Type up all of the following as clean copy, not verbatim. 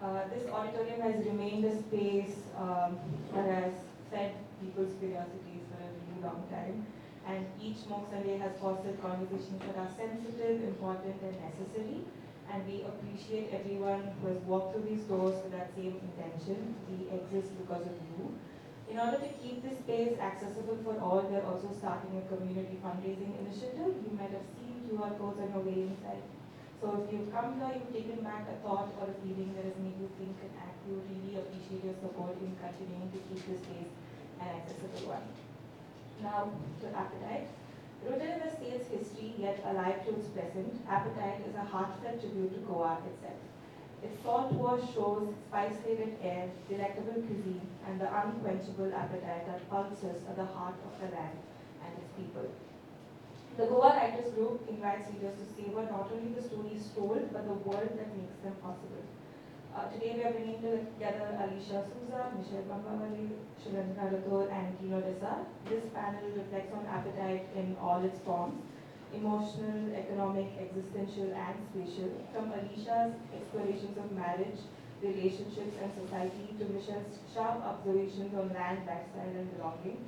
This auditorium has remained a space that has fed people's curiosities for a really long time. And each MOG Sunday has fostered conversations that are sensitive, important, and necessary. And we appreciate everyone who has walked through these doors with that same intention. We exist because of you. In order to keep this space accessible for all, we're also starting a community fundraising initiative. You might have seen QR codes on your way inside. So if you've come here, you've taken back a thought or a feeling that has made you think and act, we really appreciate your support in continuing to keep this space an accessible one. Now, to Appetite. Rooted in the state's history, yet alive to its present, Appetite is a heartfelt tribute to Goa itself. Its salt-washed shores, spice-laden air, delectable cuisine, and the unquenchable appetite that pulses at the heart of the land and its people. The Goa Writers Group invites readers to savor not only the stories told, but the world that makes them possible. Today we are bringing together Alicia Souza, Michelle Bambawali, Shivendra Rathore, and Tino Desa. This panel reflects on appetite in all its forms, emotional, economic, existential, and spatial, from Alicia's explorations of marriage, relationships, and society to Michelle's sharp observations on land, lifestyle, and belonging.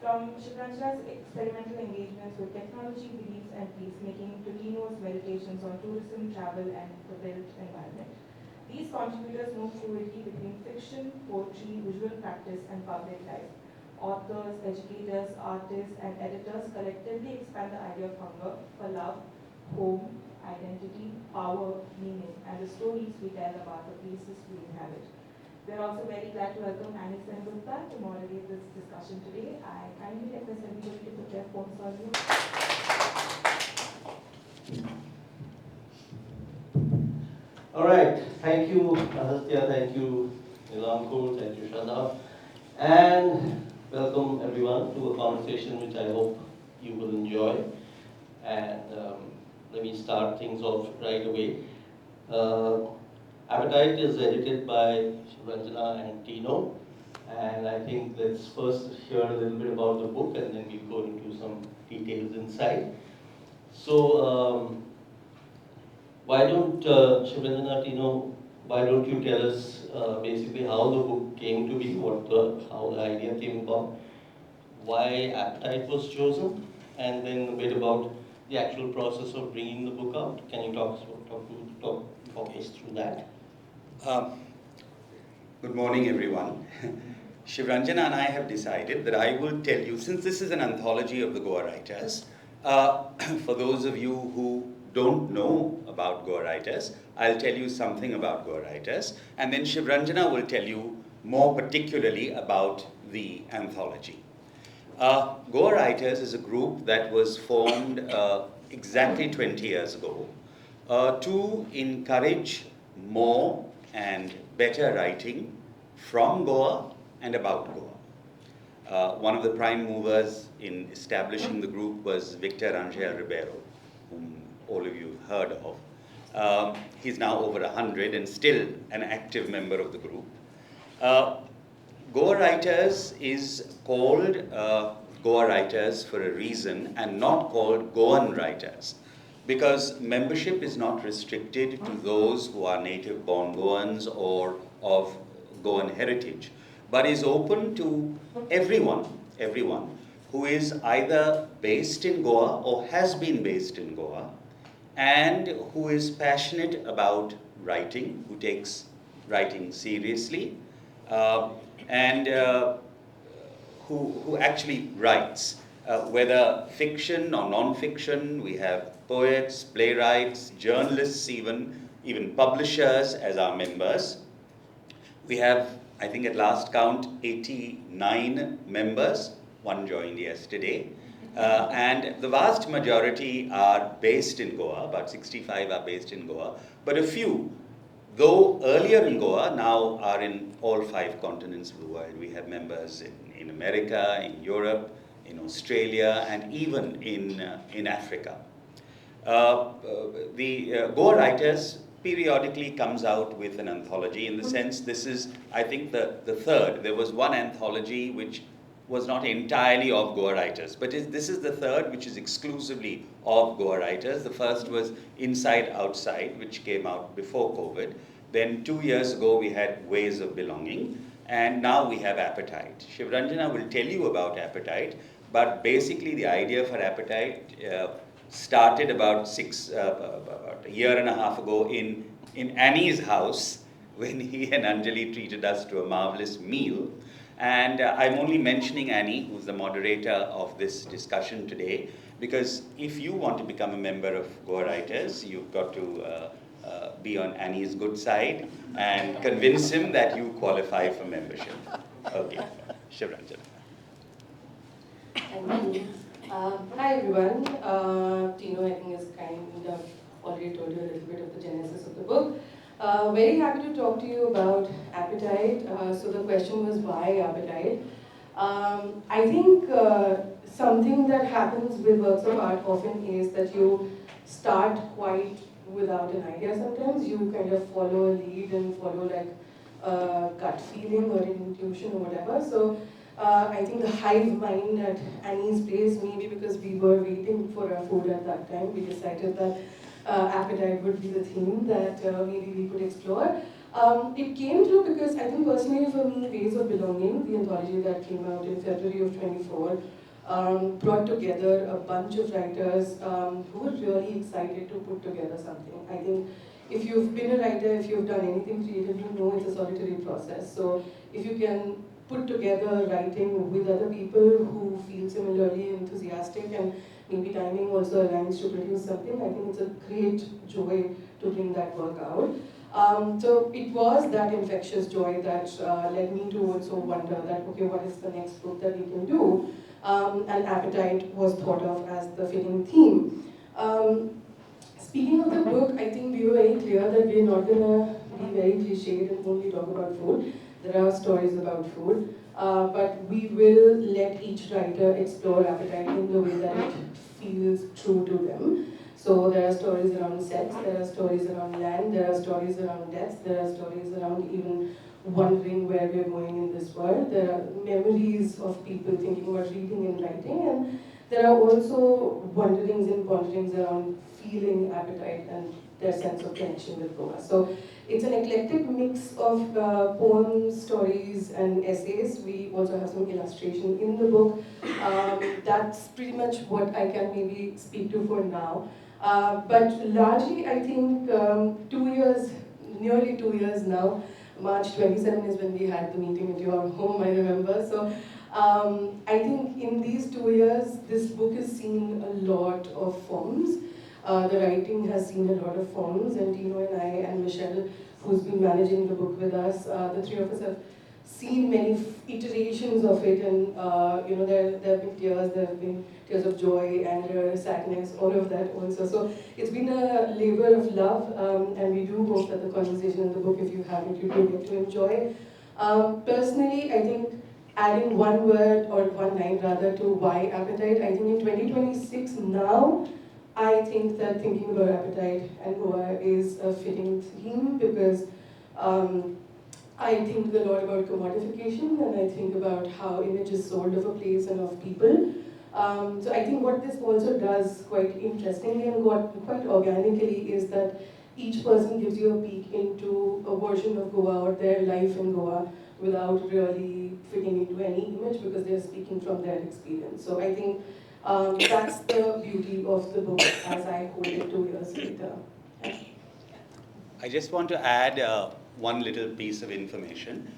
From Shivranjana's experimental engagements with technology, beliefs, and peacemaking to Tino's meditations on tourism, travel, and the built environment. These contributors move fluidly between fiction, poetry, visual practice, and public life. Authors, educators, artists, and editors collectively expand the idea of hunger for love, home, identity, power, meaning, and the stories we tell about the places we inhabit. We are also very glad to welcome Annie Sengupta to moderate this discussion today. I kindly request everybody to put their phones on mute. All right, thank you, Ahastya, thank you, Nilamkul, thank you, Shada, and welcome everyone to a conversation which I hope you will enjoy. And let me start things off right away. Appetite is edited by Ranjana and Tino, and I think let's first hear a little bit about the book and then we'll go into some details inside. So, why don't, Shivranjana, Tino, why don't you tell us basically how the book came to be, how the idea came about, why Appetite was chosen, and then a bit about the actual process of bringing the book out. Can you talk us through that? Good morning, everyone. Shivranjana and I have decided that I will tell you, since this is an anthology of the Goa writers, for those of you who don't know about Goa writers, I'll tell you something about Goa writers, and then Shivranjana will tell you more particularly about the anthology. Goa Writers is a group that was formed exactly 20 years ago to encourage more and better writing from Goa and about Goa. One of the prime movers in establishing the group was Victor Angel Ribeiro, whom all of you have heard of. He's now over 100 and still an active member of the group. Goa Writers is called Goa Writers for a reason and not called Goan Writers, because membership is not restricted to those who are native born Goans or of Goan heritage, but is open to everyone who is either based in Goa or has been based in Goa and who is passionate about writing, who takes writing seriously, and who actually writes, whether fiction or non-fiction. We have poets, playwrights, journalists, even publishers as our members. We have, I think at last count, 89 members. One joined yesterday. And the vast majority are based in Goa, about 65 are based in Goa, but a few, though earlier in Goa, now are in all 5 continents of the world. We have members in America, in Europe, in Australia, and even in Africa. The Goa Writers periodically comes out with an anthology. In the sense, this is, I think, the third. There was one anthology which was not entirely of Goa writers, but this is the third which is exclusively of Goa writers. The first was Inside Outside, which came out before COVID. Then 2 years ago, we had ways of belonging. And now we have appetite. Shivranjana will tell you about appetite, but basically the idea for appetite started about a year and a half ago in Annie's house when he and Anjali treated us to a marvelous meal. And I'm only mentioning Annie, who's the moderator of this discussion today, because if you want to become a member of Goa Writers, you've got to be on Annie's good side and convince him that you qualify for membership. Okay, Shivranjana. Thank you. Hi everyone. Tino, I think, has kind of already told you a little bit of the genesis of the book. Very happy to talk to you about appetite. So the question was, why appetite? I think something that happens with works of art often is that you start quite without an idea sometimes. You kind of follow a lead and follow like a gut feeling or an intuition or whatever. So I think the hive mind at Annie's place, maybe because we were waiting for our food at that time, we decided that appetite would be the theme that maybe we could explore. It came through because I think personally for me, Ways of Belonging, the anthology that came out in February of 24, brought together a bunch of writers who were really excited to put together something. I think if you've been a writer, if you've done anything creative, you know it's a solitary process. So if you can put together writing with other people who feel similarly enthusiastic and maybe timing also aligns to produce something, I think it's a great joy to bring that work out. So it was that infectious joy that led me to also wonder that, okay, what is the next book that we can do? And appetite was thought of as the fitting theme. Speaking of the book, I think we were very clear that we're not going to be very cliched and only talk about food. There are stories about food, but we will let each writer explore appetite in the way that it feels true to them. So there are stories around sex, there are stories around land, there are stories around death, there are stories around even wondering where we're going in this world. There are memories of people thinking about reading and writing, and there are also wonderings and ponderings around feeling appetite and their sense of connection with Goa. So it's an eclectic mix of poems, stories, and essays. We also have some illustration in the book. That's pretty much what I can maybe speak to for now. But largely, I think 2 years, nearly 2 years now, March 27 is when we had the meeting at your home, I remember. So I think in these 2 years, this book has seen a lot of forms. The writing has seen a lot of forms, and Tino and I and Michelle, who's been managing the book with us, the three of us have seen many iterations of it, and you know, there have been tears, there have been tears of joy, anger, sadness, all of that also. So it's been a labor of love, and we do hope that the conversation in the book, if you haven't, you do get to enjoy. Personally, I think adding one word or one line rather to why appetite, I think in 2026 now, I think that thinking about appetite and Goa is a fitting theme because I think a lot about commodification, and I think about how image is sold of a place and of people. So I think what this also does quite interestingly and quite organically is that each person gives you a peek into a version of Goa or their life in Goa without really fitting into any image because they're speaking from their experience. So I think that's the beauty of the book as I hold it 2 years later. I just want to add one little piece of information.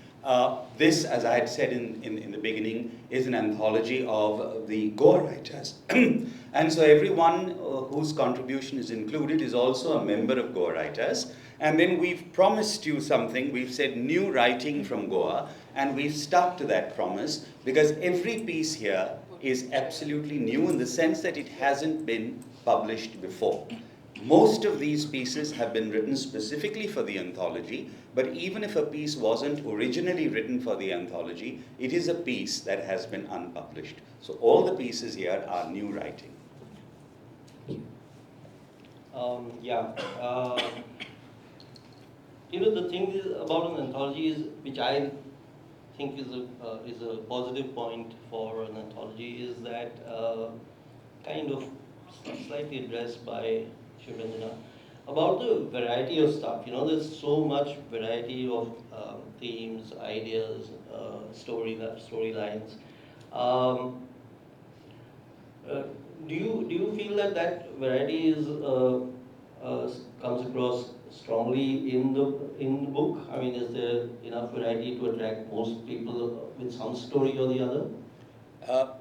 This, as I had said in the beginning, is an anthology of the Goa writers. And so everyone whose contribution is included is also a member of Goa Writers. And then we've promised you something. We've said new writing from Goa, and we've stuck to that promise because every piece here is absolutely new in the sense that it hasn't been published before. Most of these pieces have been written specifically for the anthology, but even if a piece wasn't originally written for the anthology, it is a piece that has been unpublished. So all the pieces here are new writing. You know, the thing is about an anthology is, which I think is a positive point for an anthology, is that kind of slightly addressed by Shivranjana. about the variety of stuff. You know, there's so much variety of themes, ideas, storylines. Um, do you feel that that variety is comes across strongly in the book? I mean, is there enough variety to attract most people with some story or the other? Uh,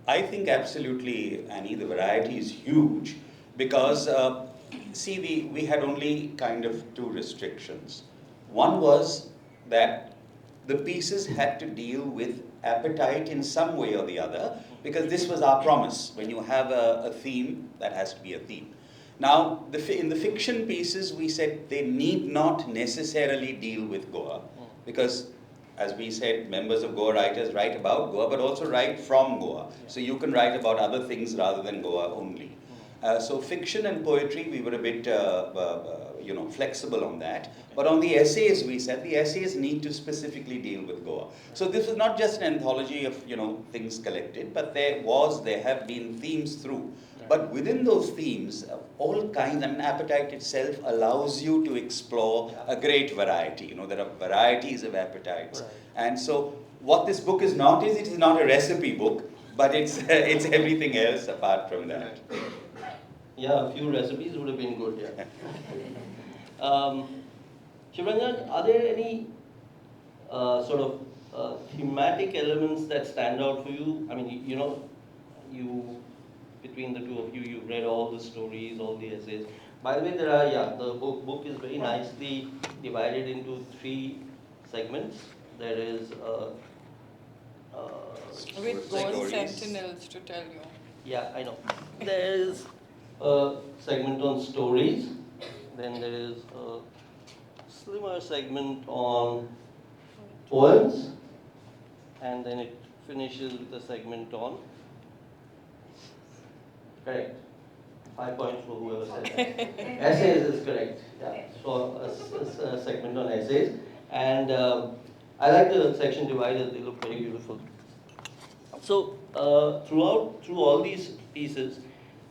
I think absolutely, Annie, the variety is huge because, see, we had only kind of two restrictions. One was that the pieces had to deal with appetite in some way or the other, because this was our promise. When you have a theme, that has to be a theme. Now, in the fiction pieces, we said they need not necessarily deal with Goa, because as we said, members of Goa writers write about Goa, but also write from Goa. So you can write about other things rather than Goa only. So fiction and poetry, we were a bit, flexible on that. But on the essays, we said the essays need to specifically deal with Goa. So this was not just an anthology of things collected, but there have been themes through. But within those themes, all kinds, appetite itself allows you to explore a great variety. There are varieties of appetites. Right. And so what this book is not it is not a recipe book, but it's everything else apart from that. Yeah, a few recipes would have been good, yeah. Shivranjan, are there any thematic elements that stand out for you? I mean, you between the two of you, you've read all the stories, all the essays. By the way, the book is very nicely divided into 3 segments. There is With Goan sentinels to tell you. yeah, I know. There is a segment on stories, then there is a slimmer segment on poems, and then it finishes with a segment on, correct, 5 points for whoever said that. Essays is correct, yeah. So a segment on essays, and I like the section divided, they look very beautiful. So through all these pieces,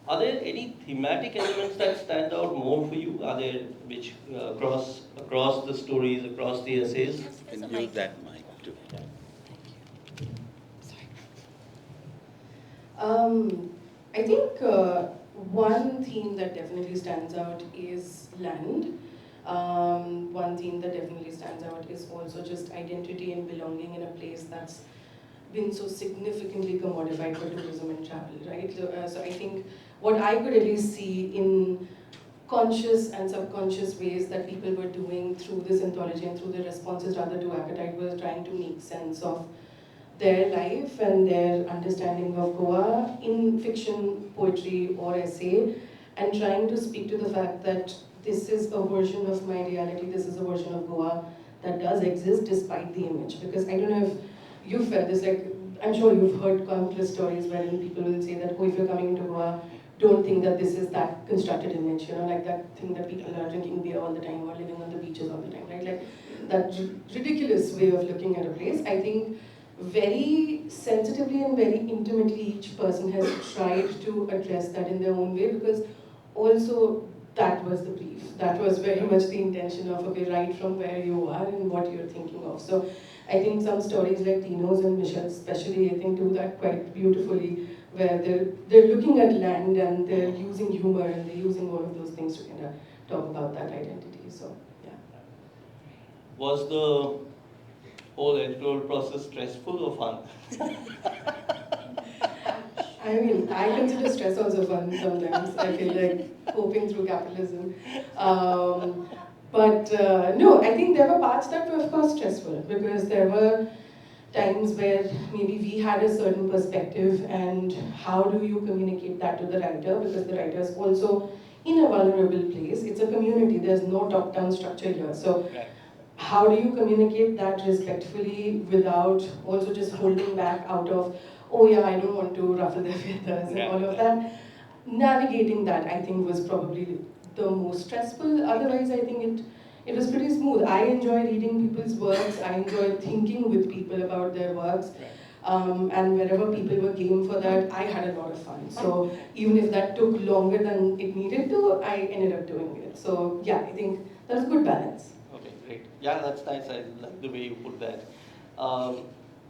are there any thematic elements that stand out more for you? Are there which across the stories, across the essays? And use that mic too. I think one theme that definitely stands out is land. One theme that definitely stands out is also just identity and belonging in a place that's been so significantly commodified for tourism and travel, right? So I think what I could at least see in conscious and subconscious ways that people were doing through this anthology and through their responses rather to appetite was trying to make sense of their life and their understanding of Goa in fiction, poetry or essay, and trying to speak to the fact that this is a version of my reality, this is a version of Goa that does exist despite the image. Because I don't know if you felt this, like, I'm sure you've heard countless stories wherein people will say that, oh, if you're coming into Goa, don't think that this is that constructed image, like that thing that people are drinking beer all the time or living on the beaches all the time, right? Like that ridiculous way of looking at a place. I think very sensitively and very intimately each person has tried to address that in their own way, because also that was the brief. That was very much the intention of, okay, right from where you are and what you're thinking of. So I think some stories like Tino's and Michelle's especially, I think, do that quite beautifully, where they're looking at land and they're using humor and they're using all of those things to kind of talk about that identity. So, yeah. Was the whole editorial process stressful or fun? I mean, I consider stress also fun sometimes. I feel like coping through capitalism. But no, I think there were parts that were, of course, stressful, because there were times where maybe we had a certain perspective, and how do you communicate that to the writer, because the writer is also in a vulnerable place. It's a community, there's no top-down structure here. So how do you communicate that respectfully without also just holding back out of, oh yeah, I don't want to ruffle their feathers and all of that. Navigating that, I think, was probably the most stressful. Otherwise, I think it was pretty smooth. I enjoy reading people's works. I enjoy thinking with people about their works. And wherever people were game for that, I had a lot of fun. So even if that took longer than it needed to, I ended up doing it. So yeah, I think that was a good balance. Okay, great. Yeah, that's nice. I like the way you put that.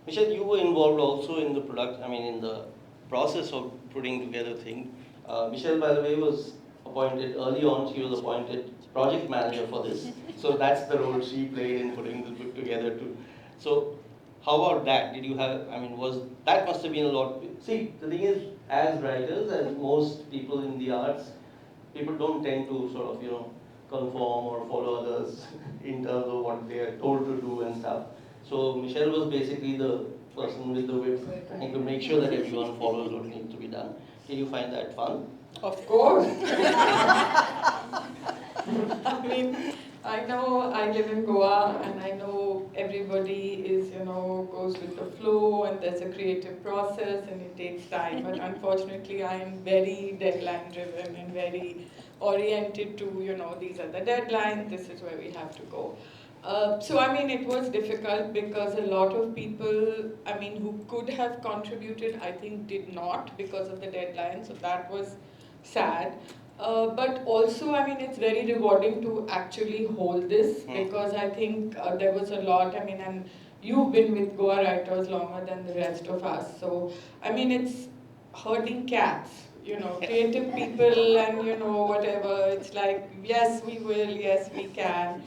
Michelle, you were involved also in the in the process of putting together things. Michelle, by the way, was appointed early on. She was appointed project manager for this. So that's the role she played in putting the book together too. So how about that? Did you have, that must have been a lot. See, the thing is, as writers, as most people in the arts, people don't tend to sort of, conform or follow others in terms of what they are told to do and stuff. So Michelle was basically the person with the whip, trying to make sure that everyone follows what needs to be done. Did you find that fun? Of course. I mean, I know I live in Goa and I know everybody is, goes with the flow and there's a creative process and it takes time. But unfortunately, I am very deadline driven and very oriented to, these are the deadlines, this is where we have to go. So it was difficult because a lot of people, who could have contributed, I think did not because of the deadline. So that was sad. But also, it's very rewarding to actually hold this because I think there was a lot, and you've been with Goa writers longer than the rest of us. So, it's herding cats, creative people and, whatever. It's like, yes, we will, yes, we can.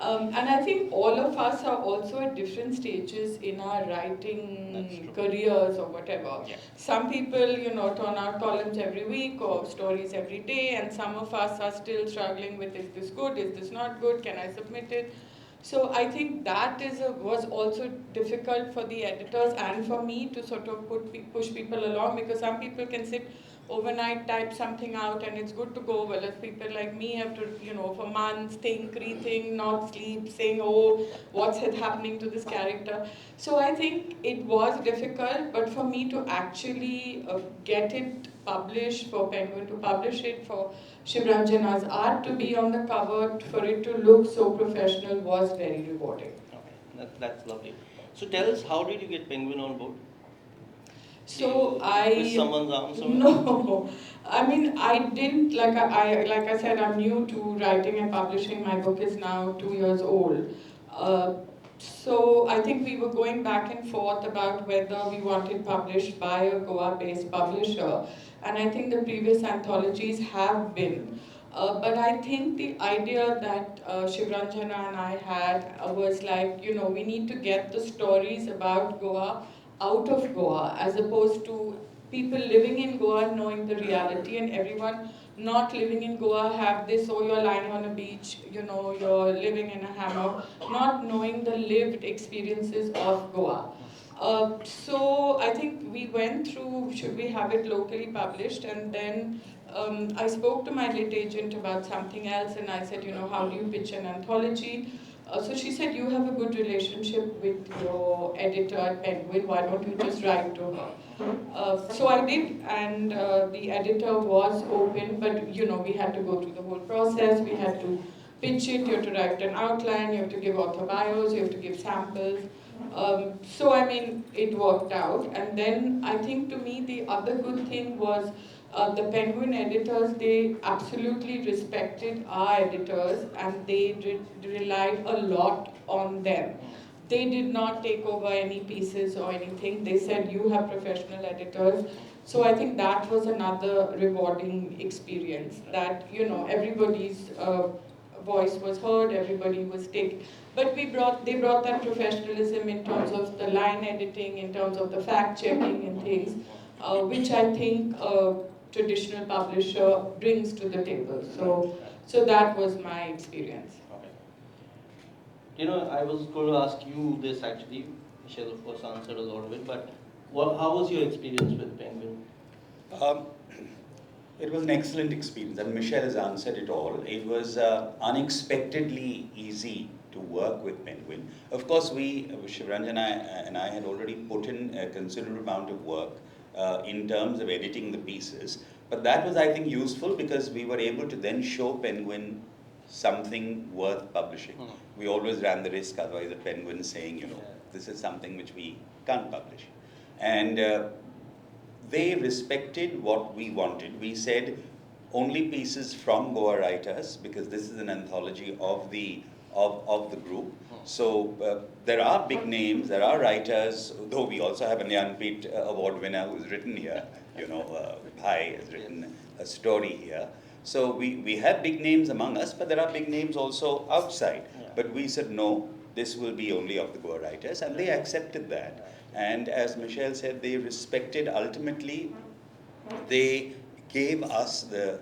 And I think all of us are also at different stages in our writing careers or whatever. Yeah. Some people, turn out columns every week or stories every day, and some of us are still struggling with, is this good, is this not good, can I submit it? So I think that was also difficult for the editors and for me to sort of push people along, because some people can sit overnight, type something out and it's good to go, whereas people like me have to, for months think, rethink, not sleep, saying, oh, what's happening to this character. So I think it was difficult, but for me to actually get it published, for Penguin to publish it, for Shivranjana's art to be on the cover, for it to look so professional was very rewarding. Okay, that's lovely. So tell us, how did you get Penguin on board? So Twist someone's arm somewhere? No, I didn't, like I said, I'm new to writing and publishing. My book is now 2 years old. So I think we were going back and forth about whether we wanted published by a Goa-based publisher. And I think the previous anthologies have been. But I think the idea that Shivranjana and I had was like, we need to get the stories about Goa out of Goa, as opposed to people living in Goa knowing the reality, and everyone not living in Goa have this, oh, you're lying on a beach, you're living in a hammock, not knowing the lived experiences of Goa. So I think we went through, should we have it locally published, and then I spoke to my lit agent about something else, and I said, how do you pitch an anthology? So she said, you have a good relationship with your editor at Penguin, why don't you just write to her? So I did, and the editor was open, but we had to go through the whole process. We had to pitch it, you have to write an outline, you have to give author bios, you have to give samples. So it worked out. And then I think to me the other good thing was the Penguin editors, they absolutely respected our editors and they relied a lot on them. They did not take over any pieces or anything. They said, you have professional editors. So I think that was another rewarding experience, that, everybody's voice was heard, everybody was taken. But they brought that professionalism in terms of the line editing, in terms of the fact checking and things, which I think traditional publisher brings to the table. So that was my experience. Okay. I was going to ask you this actually. Michelle, of course, answered a lot of it, but how was your experience with Penguin? It was an excellent experience, and Michelle has answered it all. It was unexpectedly easy to work with Penguin. Of course, Shivranjana and I had already put in a considerable amount of work in terms of editing the pieces, but that was, I think, useful because we were able to then show Penguin something worth publishing. We always ran the risk otherwise of Penguin saying, this is something which we can't publish. And they respected what we wanted. We said only pieces from Goa writers, because this is an anthology of the group. So there are big names, there are writers, though we also have a Jnanpith award winner who's written here. Bhai has written a story here. So we have big names among us, but there are big names also outside. Yeah. But we said no, this will be only of the Goa writers, and they accepted that. And as Michelle said, they respected, ultimately, they gave us the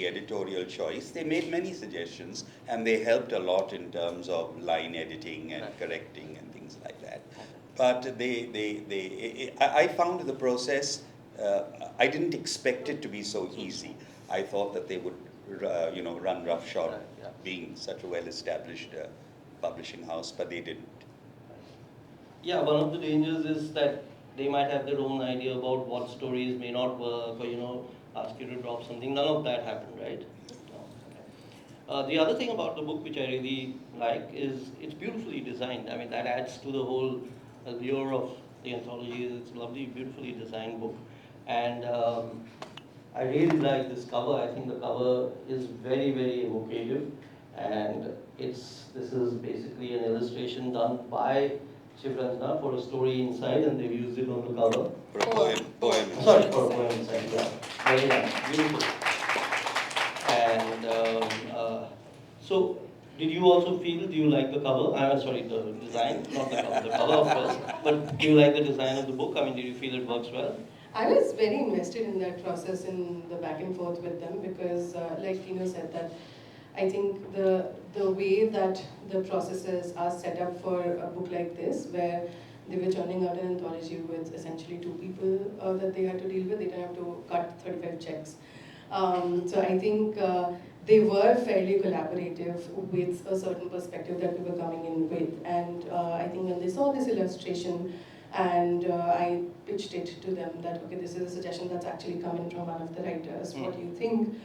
editorial choice. They made many suggestions, and they helped a lot in terms of line editing and correcting and things like that. But I found the process, I didn't expect it to be so easy. I thought that they would, run roughshod, being such a well-established publishing house, but they didn't. Yeah, one of the dangers is that they might have their own idea about what stories may not work, or ask you to drop something. None of that happened, right? No. Okay. The other thing about the book which I really like is it's beautifully designed. I mean, that adds to the whole allure of the anthology. It's a lovely, beautifully designed book. And I really like this cover. I think the cover is very, very evocative. And this is basically an illustration done by Shivranjana for a story inside, and they've used it on the cover. For a poem. Sorry, for a poem inside, yeah. Very nice, beautiful. And so, did you also feel, do you like the cover? I'm sorry, the design, not the cover, the cover of course. But do you like the design of the book? I mean, did you feel it works well? I was very invested in that process, in the back and forth with them, because like Tino said, that I think the way that the processes are set up for a book like this, where they were churning out an anthology with essentially 2 people that they had to deal with, they didn't have to cut 35 checks. So I think they were fairly collaborative with a certain perspective that we were coming in with. And I think when they saw this illustration, and I pitched it to them that, okay, this is a suggestion that's actually coming from one of the writers, what do you think?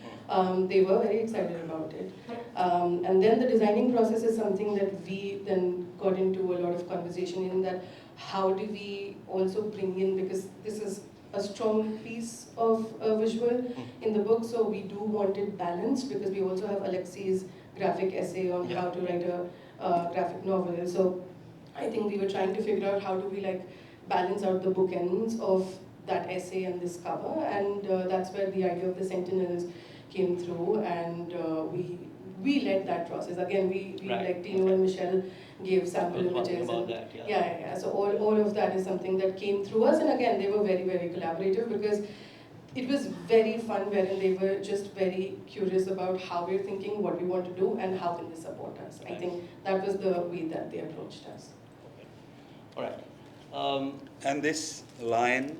They were very excited about it. And then the designing process is something that we then got into a lot of conversation in, that how do we also bring in, because this is a strong piece of visual in the book, so we do want it balanced, because we also have Alexi's graphic essay on how to write a graphic novel. So I think we were trying to figure out how do we balance out the bookends of that essay and this cover, and that's where the idea of the Sentinels came through, and we led that process. Again, we like Tino and Michelle gave sample images. About and that, yeah. So all of that is something that came through us, and again, they were very, very collaborative, because it was very fun, wherein they were just very curious about how we're thinking, what we want to do, and how can they support us. I think that was the way that they approached us. All right. And this lion,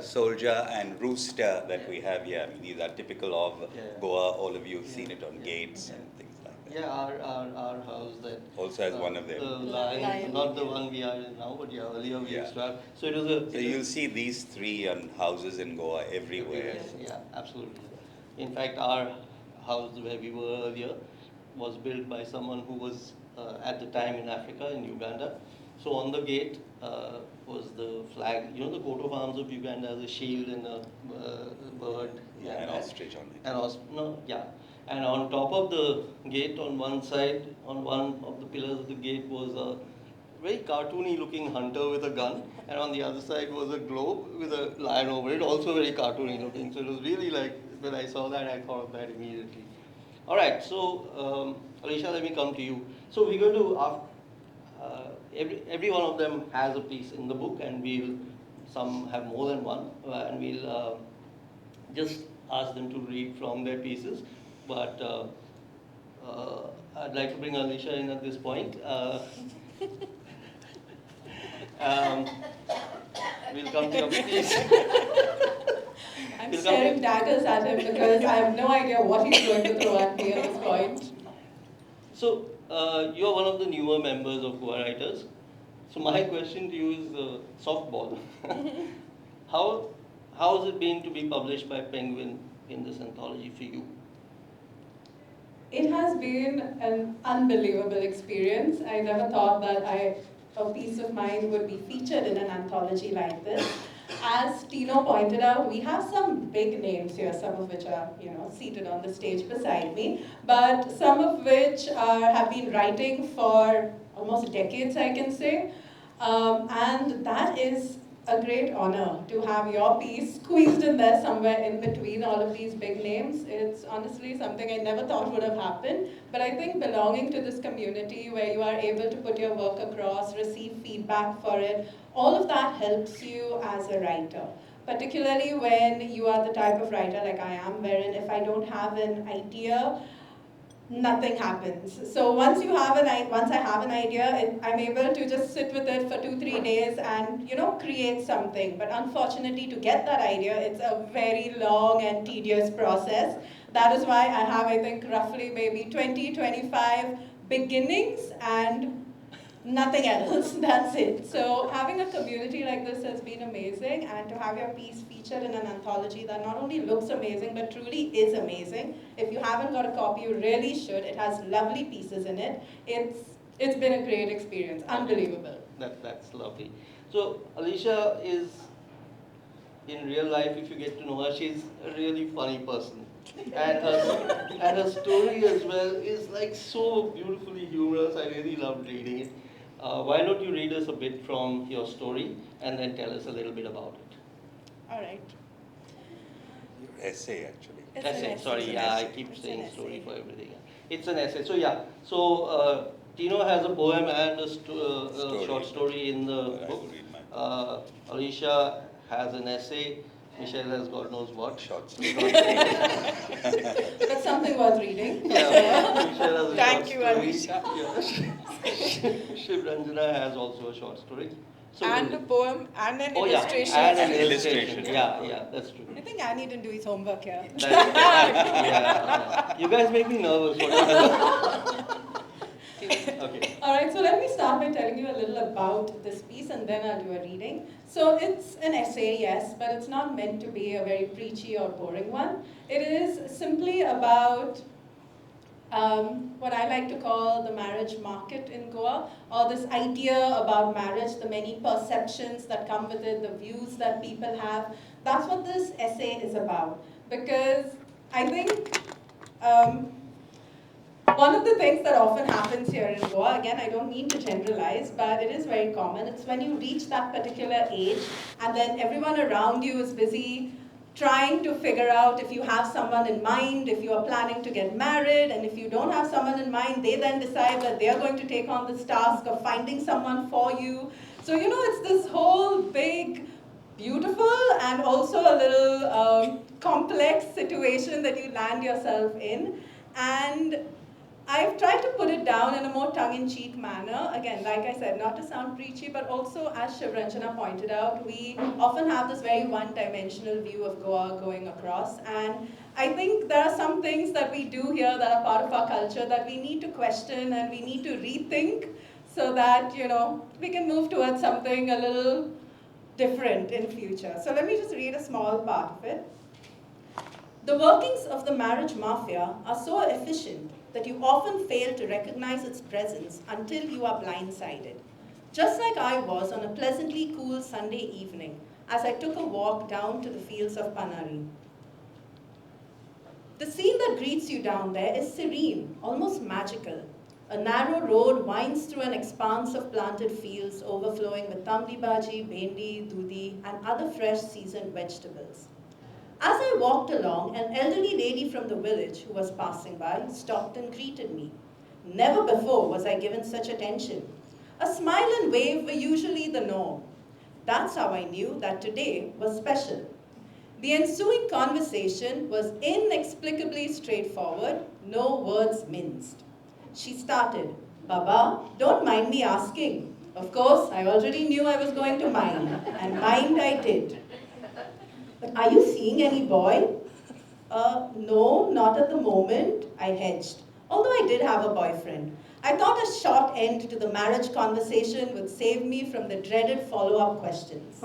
soldier, and rooster that we have here, I mean, these are typical of Goa. All of you have seen it on gates and things like that. Yeah, our house that Also has one of them. The lion, not the one we are in now, but earlier we used to have. So it was a. So you'll see these 3 on houses in Goa everywhere. Yeah, absolutely. In fact, our house where we were earlier was built by someone who was at the time in Africa, in Uganda. So on the gate was the flag, the coat of arms of Uganda has a shield and a bird. Yeah, an ostrich on it. And on top of the gate, on one side, on one of the pillars of the gate was a very cartoony looking hunter with a gun, and on the other side was a globe with a lion over it, also very cartoony looking. So it was really when I saw that, I thought of that immediately. All right, so Alicia, let me come to you. So we're going to, every one of them has a piece in the book, and some have more than one, and we'll just ask them to read from their pieces. But I'd like to bring Alicia in at this point. We'll come to your piece. I'm staring daggers at him because I have no idea what he's going to throw at me at this point. So, you're one of the newer members of Goa Writers. So my question to you is softball. How has it been to be published by Penguin in this anthology for you? It has been an unbelievable experience. I never thought that a piece of mine would be featured in an anthology like this. As Tino pointed out, we have some big names here, some of which are, seated on the stage beside me, but some of which have been writing for almost decades, I can say. And that is a great honor to have your piece squeezed in there somewhere in between all of these big names. It's honestly something I never thought would have happened, but I think belonging to this community where you are able to put your work across, receive feedback for it, all of that helps you as a writer. Particularly when you are the type of writer like I am, wherein if I don't have an idea, nothing happens. So once I have an idea, I'm able to just sit with it for 2-3 days and create something. But unfortunately, to get that idea, it's a very long and tedious process. That is why I have, I think, roughly maybe 20-25 beginnings and nothing else. That's it. So having a community like this has been amazing, and to have your piece featured in an anthology that not only looks amazing but truly is amazing. If you haven't got a copy, you really should. It has lovely pieces in it. It's been a great experience. Unbelievable. That's lovely. So Alicia is, in real life, if you get to know her, she's a really funny person. And her story as well is like so beautifully humorous. I really loved reading it. Why don't you read us a bit from your story and then tell us a little bit about it? All right. Your essay, actually. It's an Essay, essay. sorry, I keep It's saying an story essay. for everything. It's an essay. So yeah, Tino has a poem and a short story in the I will book. read mine. Alicia has an essay. Michelle has God knows what. Short story. But something worth reading. Yeah, Michelle has a Thank short you, story. Alicia. Yeah. Shiv Ranjana has also a short story. So And a poem and an oh yeah, illustration. and an An illustration. illustration. Yeah, that's true. I think Annie didn't do his homework here. Yeah. You guys make me nervous. Okay. All right, so let me start by telling you a little about this piece and then I'll do a reading. So it's an essay, yes, but it's not meant to be a very preachy or boring one. It is simply about what I like to call the marriage market in Goa, or this idea about marriage, the many perceptions that come with it, the views that people have. That's what this essay is about. Because I think one of the things that often happens here in Goa, again, I don't mean to generalize, but it is very common. It's when you reach that particular age and then everyone around you is busy trying to figure out if you have someone in mind, if you are planning to get married, and if you don't have someone in mind, they then decide that they are going to take on this task of finding someone for you. So, it's this whole big, beautiful, and also a little complex situation that you land yourself in. And I've tried to put it down in a more tongue-in-cheek manner. Again, like I said, not to sound preachy, but also, as Shiv Ranjana pointed out, we often have this very one-dimensional view of Goa going across. And I think there are some things that we do here that are part of our culture that we need to question and we need to rethink so that, we can move towards something a little different in future. So let me just read a small part of it. The workings of the marriage mafia are so efficient that you often fail to recognize its presence until you are blindsided. Just like I was on a pleasantly cool Sunday evening as I took a walk down to the fields of Panari. The scene that greets you down there is serene, almost magical. A narrow road winds through an expanse of planted fields overflowing with tamdi bhaji, bhendi, dudi, and other fresh seasoned vegetables. As I walked along, an elderly lady from the village who was passing by stopped and greeted me. Never before was I given such attention. A smile and wave were usually the norm. That's how I knew that today was special. The ensuing conversation was inexplicably straightforward, no words minced. She started, "Baba, don't mind me asking." Of course, I already knew I was going to mind, and mind I did. "But are you seeing any boy?" No, not at the moment," I hedged, although I did have a boyfriend. I thought a short end to the marriage conversation would save me from the dreaded follow-up questions.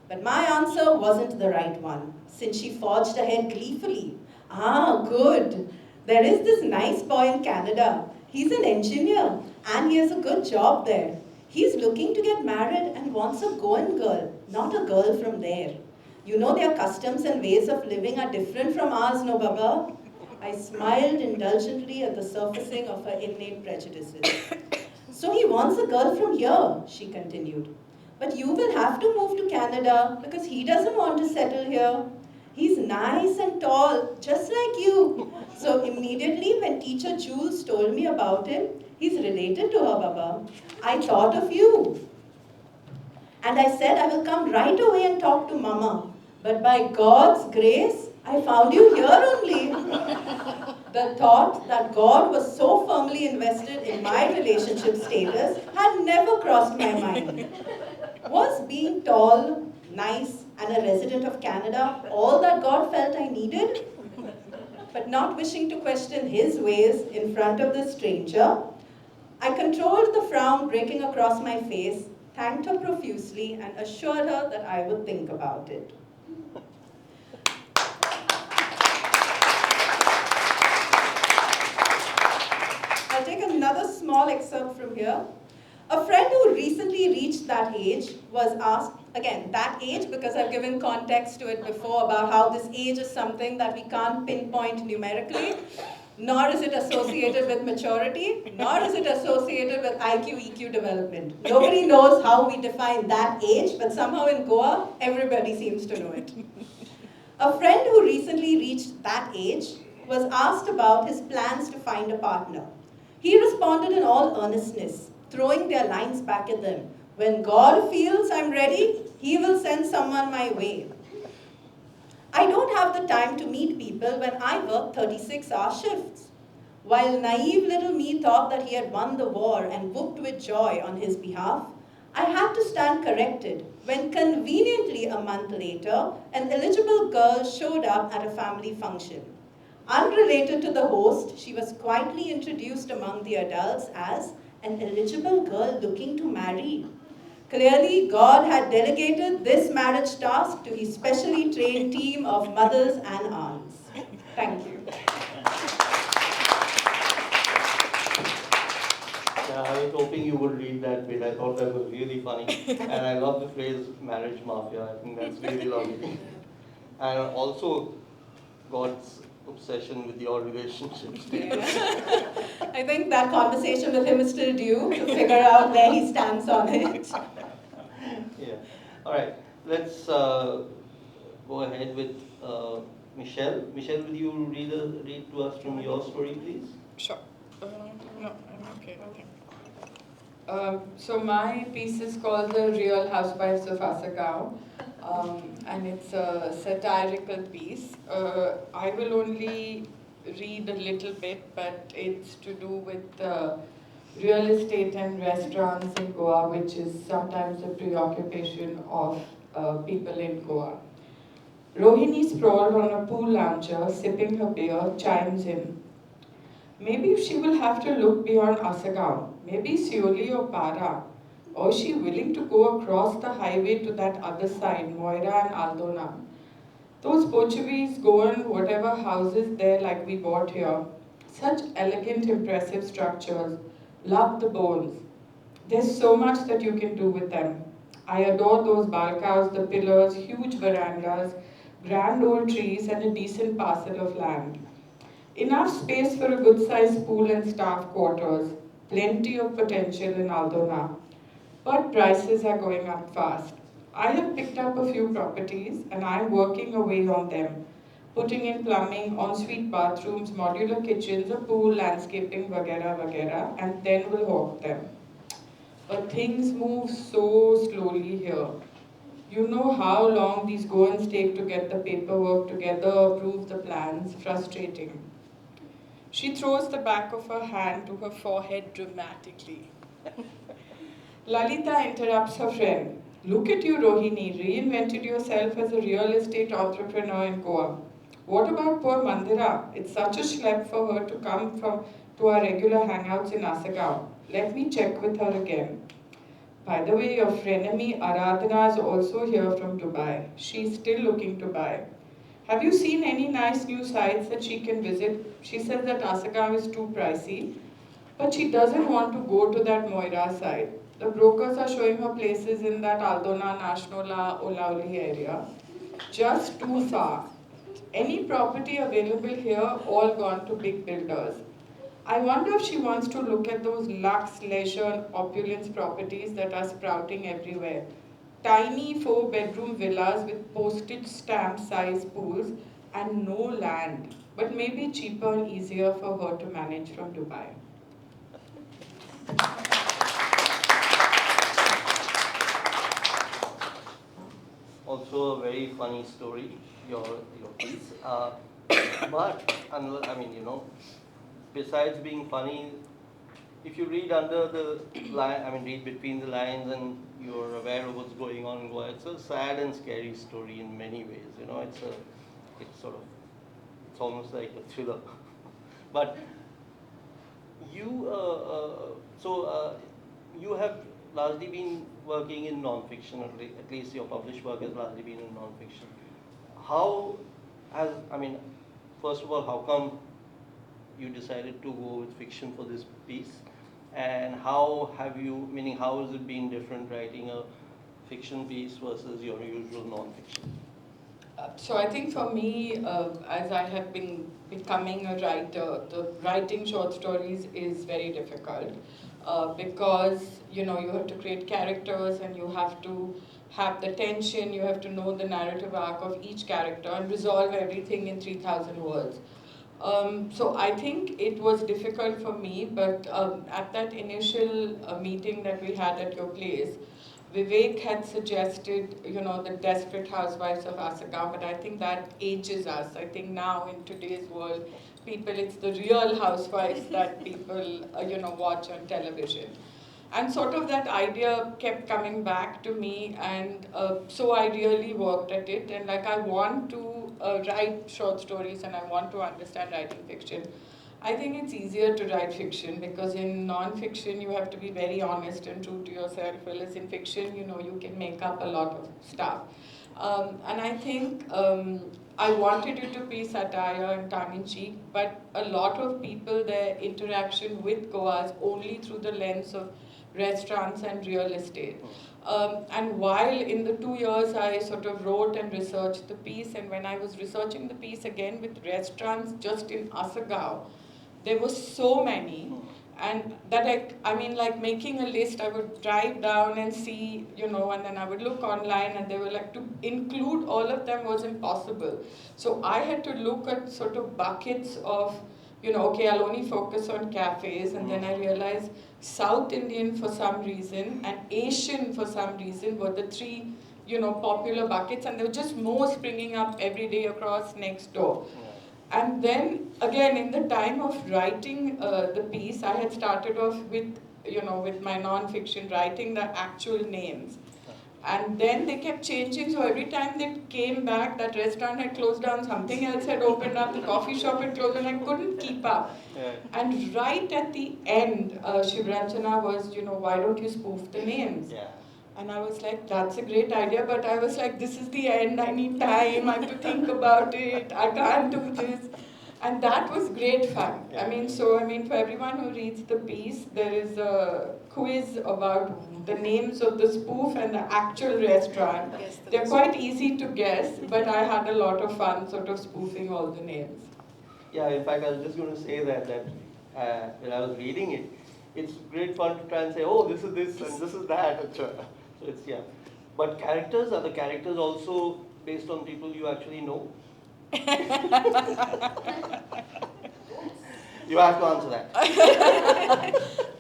But my answer wasn't the right one, since she forged ahead gleefully. "Ah, good. There is this nice boy in Canada. He's an engineer, and he has a good job there. He's looking to get married and wants a Goan girl, not a girl from there. You know their customs and ways of living are different from ours, no Baba? I smiled indulgently at the surfacing of her innate prejudices. So he wants a girl from here, she continued. But you will have to move to Canada because he doesn't want to settle here. He's nice and tall, just like you. So immediately when teacher Jules told me about him, he's related to her, Baba, I thought of you. And I said I will come right away and talk to Mama. But by God's grace, I found you here only. The thought that God was so firmly invested in my relationship status had never crossed my mind. Was being tall, nice, and a resident of Canada all that God felt I needed? But not wishing to question his ways in front of this stranger, I controlled the frown breaking across my face, thanked her profusely, and assured her that I would think about it. I'll take another small excerpt from here. A friend who recently reached that age was asked, again, that age because I've given context to it before about how this age is something that we can't pinpoint numerically, nor is it associated with maturity, nor is it associated with IQ, EQ development. Nobody knows how we define that age, but somehow in Goa, everybody seems to know it. A friend who recently reached that age was asked about his plans to find a partner. He responded in all earnestness, throwing their lines back at them. When God feels I'm ready, He will send someone my way. I don't have the time to meet people when I work 36-hour shifts. While naive little me thought that he had won the war and whooped with joy on his behalf, I had to stand corrected when conveniently a month later, an eligible girl showed up at a family function. Unrelated to the host, she was quietly introduced among the adults as an eligible girl looking to marry. Clearly, God had delegated this marriage task to his specially trained team of mothers and aunts. Thank you. Yeah, I was hoping you would read that bit. I thought that was really funny. And I love the phrase marriage mafia. I think that's really lovely. And also God's obsession with your relationship status. I think that conversation with him is still due to figure out where he stands on it. Yeah. All right. Let's go ahead with Michelle. Michelle, will you read to us from your story, please? Sure. No, I'm okay. So my piece is called The Real Housewives of Asagao, and it's a satirical piece. I will only read a little bit, but it's to do with real estate and restaurants in Goa, which is sometimes a preoccupation of people in Goa. Rohini, sprawled on a pool lounger, sipping her beer, chimes in. Maybe she will have to look beyond Asagao, maybe Seoli or Para. Or is she willing to go across the highway to that other side, Moira and Aldona? Those Portuguese, Goan, whatever houses there like we bought here. Such elegant, impressive structures. Love the bones. There's so much that you can do with them. I adore those balconies, the pillars, huge verandas, grand old trees, and a decent parcel of land. Enough space for a good-sized pool and staff quarters. Plenty of potential in Aldona. But prices are going up fast. I have picked up a few properties and I'm working away on them. Putting in plumbing, ensuite bathrooms, modular kitchens, a pool, landscaping, vagera, and then we'll hawk them. But things move so slowly here. You know how long these Goans take to get the paperwork together, approve the plans. Frustrating. She throws the back of her hand to her forehead dramatically. Lalita interrupts her friend. Look at you, Rohini, reinvented yourself as a real estate entrepreneur in Goa. What about poor Mandira? It's such a schlep for her to come to our regular hangouts in Asagao. Let me check with her again. By the way, your frenemy Aradhana is also here from Dubai. She's still looking to buy. Have you seen any nice new sites that she can visit? She says that Asagao is too pricey, but she doesn't want to go to that Moira side. The brokers are showing her places in that Aldona, Nationala, Olauli area. Just too far. Any property available here, all gone to big builders. I wonder if she wants to look at those luxe, leisure, and opulence properties that are sprouting everywhere. Tiny 4-bedroom villas with postage stamp size pools and no land, but maybe cheaper and easier for her to manage from Dubai. Also a very funny story, your piece. But, I mean, besides being funny, if you read under the line, I mean, read between the lines and you're aware of what's going on in Goa, it's a sad and scary story in many ways. It's almost like a thriller. But you, you have largely been working in non-fiction, at least your published work has largely been in non-fiction. First of all, how come you decided to go with fiction for this piece? And how has it been different writing a fiction piece versus your usual non-fiction? So I think for me, as I have been becoming a writer, the writing short stories is very difficult because you have to create characters and you have to have the tension, you have to know the narrative arc of each character and resolve everything in 3,000 words. So I think it was difficult for me, but at that initial meeting that we had at your place, Vivek had suggested, the Desperate Housewives of Asagaon, but I think that ages us. I think now in today's world, it's the real housewives that people, watch on television. And sort of that idea kept coming back to me, and so I really worked at it. And I want to write short stories and I want to understand writing fiction. I think it's easier to write fiction because in non-fiction you have to be very honest and true to yourself, whereas in fiction, you can make up a lot of stuff. And I think I wanted it to be satire and tongue-in-cheek, but a lot of people, their interaction with Goa is only through the lens of restaurants and real estate. And while in the 2 years I sort of wrote and researched the piece, and when I was researching the piece again with restaurants just in Asagaon, there were so many, and that making a list, I would drive down and see, and then I would look online, and they were to include all of them was impossible. So I had to look at sort of buckets of, okay, I'll only focus on cafes, and then I realized South Indian for some reason and Asian for some reason were the three, popular buckets, and there were just more springing up every day across next door. And then, again, in the time of writing the piece, I had started off with, with my non-fiction, writing the actual names. And then they kept changing, so every time they came back, that restaurant had closed down, something else had opened up, the coffee shop had closed, and I couldn't keep up. Yeah. And right at the end, Shivranjana was, why don't you spoof the names? Yeah. And I was like, that's a great idea, but I was like, this is the end, I need time, I have to think about it, I can't do this. And that was great fun. For everyone who reads the piece, there is a quiz about the names of the spoof and the actual restaurant. Yes, they're quite easy to guess, but I had a lot of fun sort of spoofing all the names. Yeah, in fact, I was just going to say that when I was reading it, it's great fun to try and say, oh, this is this and this is that. So it's, yeah. But are the characters also based on people you actually know? You have to answer that.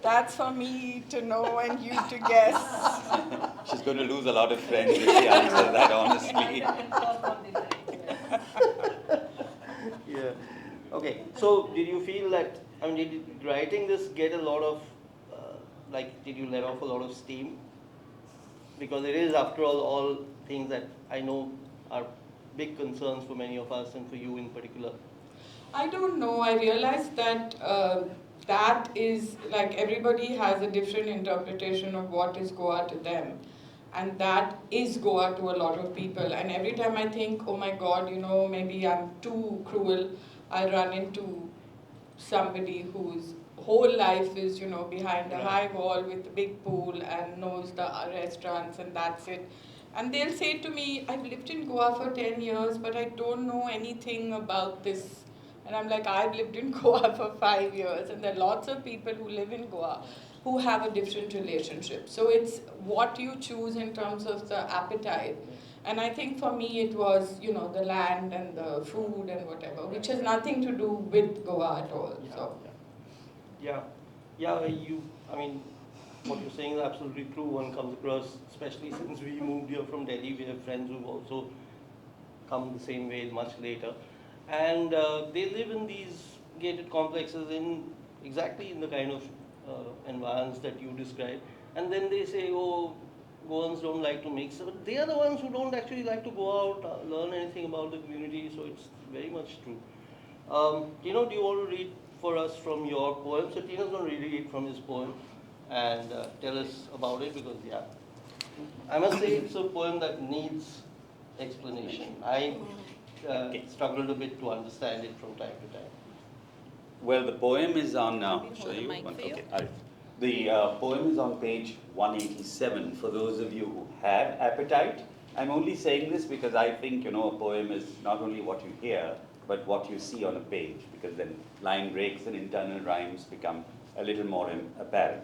That's for me to know and you to guess. She's going to lose a lot of friends if she answers that honestly. Yeah. Okay. So, did you feel that? Did writing this get a lot of, did you let off a lot of steam? Because it is, after all things that I know are big concerns for many of us and for you in particular. I don't know. I realized that that is, everybody has a different interpretation of what is Goa to them. And that is Goa to a lot of people. And every time I think, oh my God, maybe I'm too cruel, I'll run into somebody whose whole life is, behind a high wall with a big pool and knows the restaurants and that's it. And they'll say to me, I've lived in Goa for 10 years, but I don't know anything about this. And I'm like, I've lived in Goa for 5 years, and there are lots of people who live in Goa who have a different relationship. So it's what you choose in terms of the appetite. And I think for me it was, the land and the food and whatever, which has nothing to do with Goa at all. So. Yeah, what you're saying is absolutely true. One comes across, especially since we moved here from Delhi, we have friends who've also come the same way much later. And they live in these gated complexes exactly in the kind of environments that you described. And then they say, oh, Goans don't like to mix. But they are the ones who don't actually like to go out, learn anything about the community, so it's very much true. Tino, do you want to read for us from your poem? So Tino's going to read from his poem and tell us about it because, I must say it's a poem that needs explanation. I struggled a bit to understand it from time to time. Well, the poem is on. Show you. Okay. The poem is on page 187 for those of you who have appetite. I'm only saying this because I think, a poem is not only what you hear, but what you see on a page, because then line breaks and internal rhymes become a little more apparent.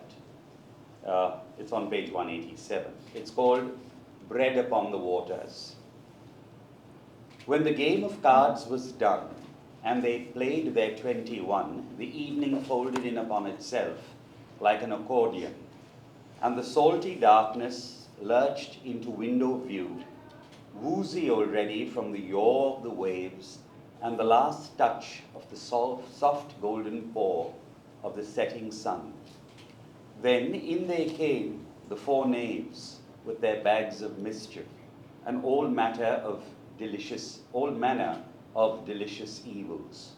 It's on page 187. It's called Bread Upon the Waters. When the game of cards was done, and they played their 21, the evening folded in upon itself like an accordion, and the salty darkness lurched into window viewed, woozy already from the yaw of the waves and the last touch of the soft golden pour of the setting sun. Then in they came, the four knaves, with their bags of mischief, and all manner of delicious evils.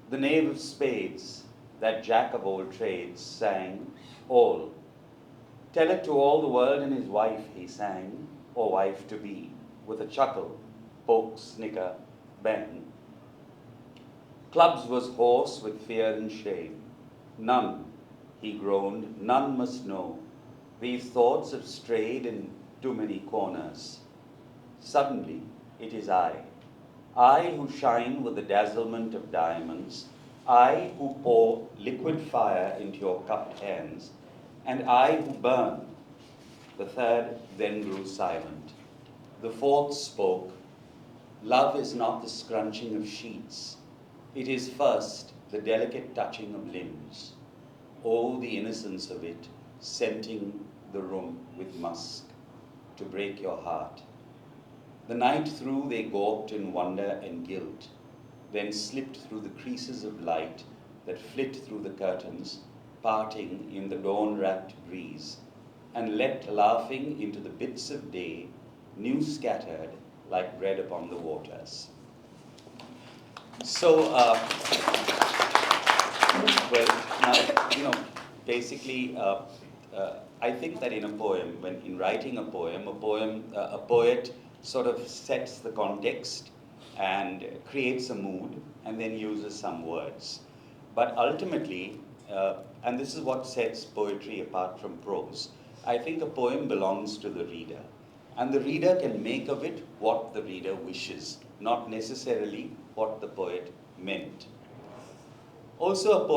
The knave of spades, that jack of all trades, sang all. Tell it to all the world and his wife, he sang, or wife to be, with a chuckle, poke, snicker, bang. Clubs was hoarse with fear and shame. None, he groaned, none must know. These thoughts have strayed in too many corners. Suddenly, it is I who shine with the dazzlement of diamonds, I who pour liquid fire into your cupped hands, and I who burn. The third then grew silent. The fourth spoke. Love is not the scrunching of sheets. It is first the delicate touching of limbs. Oh, the innocence of it, scenting the room with musk, to break your heart. The night through they gawped in wonder and guilt, then slipped through the creases of light that flit through the curtains, parting in the dawn-wrapped breeze, and leapt laughing into the bits of day, new scattered like bread upon the waters. So, basically, I think that in a poem, in writing a poet sort of sets the context and creates a mood and then uses some words. But ultimately, and this is what sets poetry apart from prose, I think a poem belongs to the reader. And the reader can make of it what the reader wishes, not necessarily what the poet meant. Also,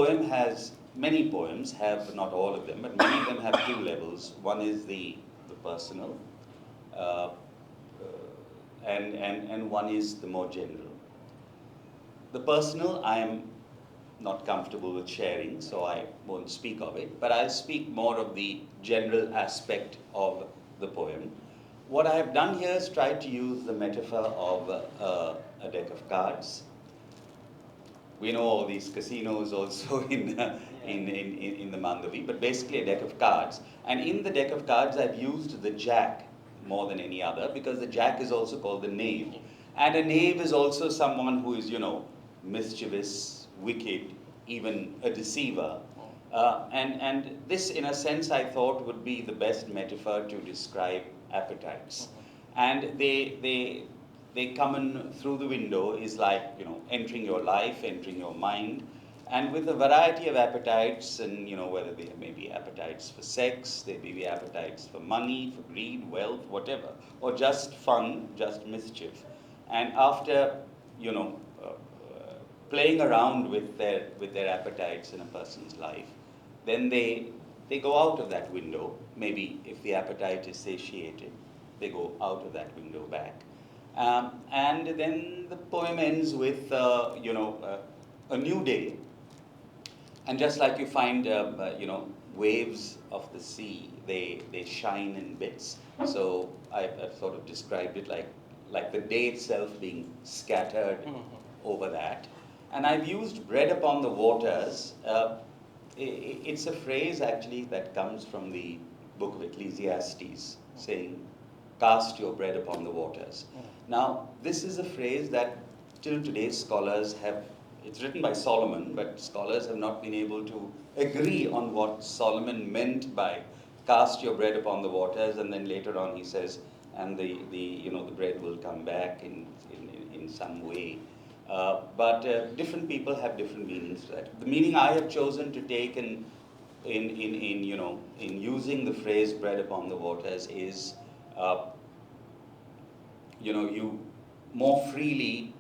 many poems have, not all of them, but many of them have two levels. One is the personal, and one is the more general. The personal, I am not comfortable with sharing, so I won't speak of it, but I'll speak more of the general aspect of the poem. What I have done here is try to use the metaphor of a deck of cards. We know all these casinos also in the Mandavi, but basically a deck of cards. And in the deck of cards, I've used the jack more than any other, because the jack is also called the knave. And a knave is also someone who is, mischievous, wicked, even a deceiver. And this, in a sense, I thought would be the best metaphor to describe appetites. And they come in through the window is like, entering your life, entering your mind. and with a variety of appetites, and whether they may be appetites for sex, they may be appetites for money, for greed, wealth, whatever, or just fun, just mischief. And after you know playing around with their appetites in a person's life, then they go out of that window. Maybe if the appetite is satiated, they go out of that window back. And then the poem ends with a new day. And just like you find waves of the sea, they shine in bits. So I've sort of described it like the day itself being scattered over that. And I've used bread upon the waters. It's a phrase actually that comes from the book of Ecclesiastes, saying, cast your bread upon the waters. Now, this is a phrase that till today scholars have, it's written by Solomon, but scholars have not been able to agree on what Solomon meant by cast your bread upon the waters, and then later on he says, and the bread will come back in some way. But different people have different meanings to that. The meaning I have chosen to take in using the phrase bread upon the waters is, you more freely,